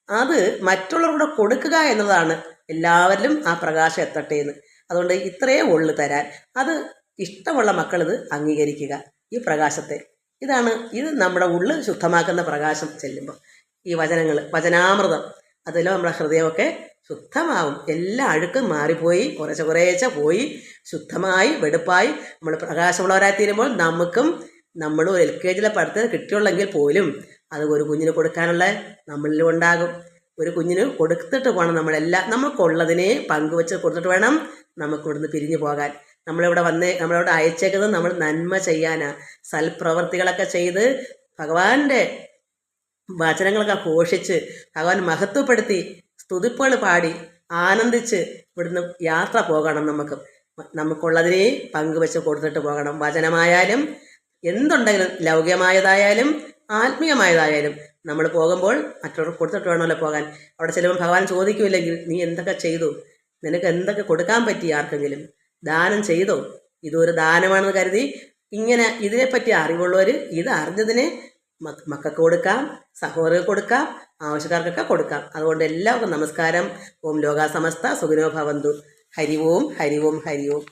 അത് മറ്റുള്ളവരുടെ കൊടുക്കുക എന്നതാണ്. എല്ലാവരിലും ആ പ്രകാശം എത്തട്ടെ എന്ന്. അതുകൊണ്ട് ഇത്രയേ ഉള്ളു തരാൻ. അത് ഇഷ്ടമുള്ള മക്കളിത് അംഗീകരിക്കുക, ഈ പ്രകാശത്തെ. ഇത് നമ്മുടെ ഉള്ളിൽ ശുദ്ധമാക്കുന്ന പ്രകാശം ചെല്ലുമ്പോൾ ഈ വചനാമൃതം അതിൽ നമ്മുടെ ഹൃദയമൊക്കെ ശുദ്ധമാവും. എല്ലാ അഴുക്കും മാറിപ്പോയി കുറേശ്ശെ പോയി ശുദ്ധമായി വെടുപ്പായി നമ്മൾ പ്രകാശമുള്ളവരായി തീരുമ്പോൾ നമ്മൾ ഒരു LKG പഠിത്തം കിട്ടിയുള്ളെങ്കിൽ പോലും അത് ഒരു കുഞ്ഞിന് കൊടുക്കാനുള്ള നമ്മളിലും ഉണ്ടാകും. ഒരു കുഞ്ഞിന് കൊടുത്തിട്ട് പോകണം. നമുക്കുള്ളതിനെ പങ്കുവെച്ച് കൊടുത്തിട്ട് വേണം നമുക്ക് ഇവിടുന്ന് പിരിഞ്ഞു പോകാൻ. നമ്മളിവിടെ അയച്ചേക്കുന്നത് നമ്മൾ നന്മ ചെയ്യാനാണ്. സൽപ്രവർത്തികളൊക്കെ ചെയ്ത് ഭഗവാന്റെ വചനങ്ങളൊക്കെ ഘോഷിച്ച് ഭഗവാൻ മഹത്വപ്പെടുത്തി സ്തുതിപ്പുകൾ പാടി ആനന്ദിച്ച് ഇവിടുന്ന് യാത്ര പോകണം. നമുക്കുള്ളതിനെ പങ്കുവെച്ച് കൊടുത്തിട്ട് പോകണം. വചനമായാലും എന്തുണ്ടെങ്കിലും, ലൗകികമായതായാലും ആത്മീയമായതായാലും നമ്മൾ പോകുമ്പോൾ മറ്റുള്ളവർക്ക് കൊടുത്തിട്ട് വേണമല്ലോ പോകാൻ. അവിടെ ചിലപ്പോൾ ഭഗവാൻ ചോദിക്കുമില്ലെങ്കിൽ നീ എന്തൊക്കെ ചെയ്തു, നിനക്ക് എന്തൊക്കെ കൊടുക്കാൻ പറ്റി, ആർക്കെങ്കിലും ദാനം ചെയ്തോ, ഇതൊരു ദാനമാണെന്ന് കരുതി ഇങ്ങനെ ഇതിനെപ്പറ്റി അറിവുള്ളവർ ഇത് അറിഞ്ഞതിനെ മക്കൾക്ക് കൊടുക്കാം, സഹോദരർക്ക് കൊടുക്കാം, ആവശ്യക്കാർക്കൊക്കെ കൊടുക്കാം. അതുകൊണ്ട് എല്ലാവർക്കും നമസ്കാരം. ഓം ലോകാ സമസ്ത സുഖിനോ ഭവന്തു. ഹരി ഓം ഹരി ഓം ഹരി ഓം.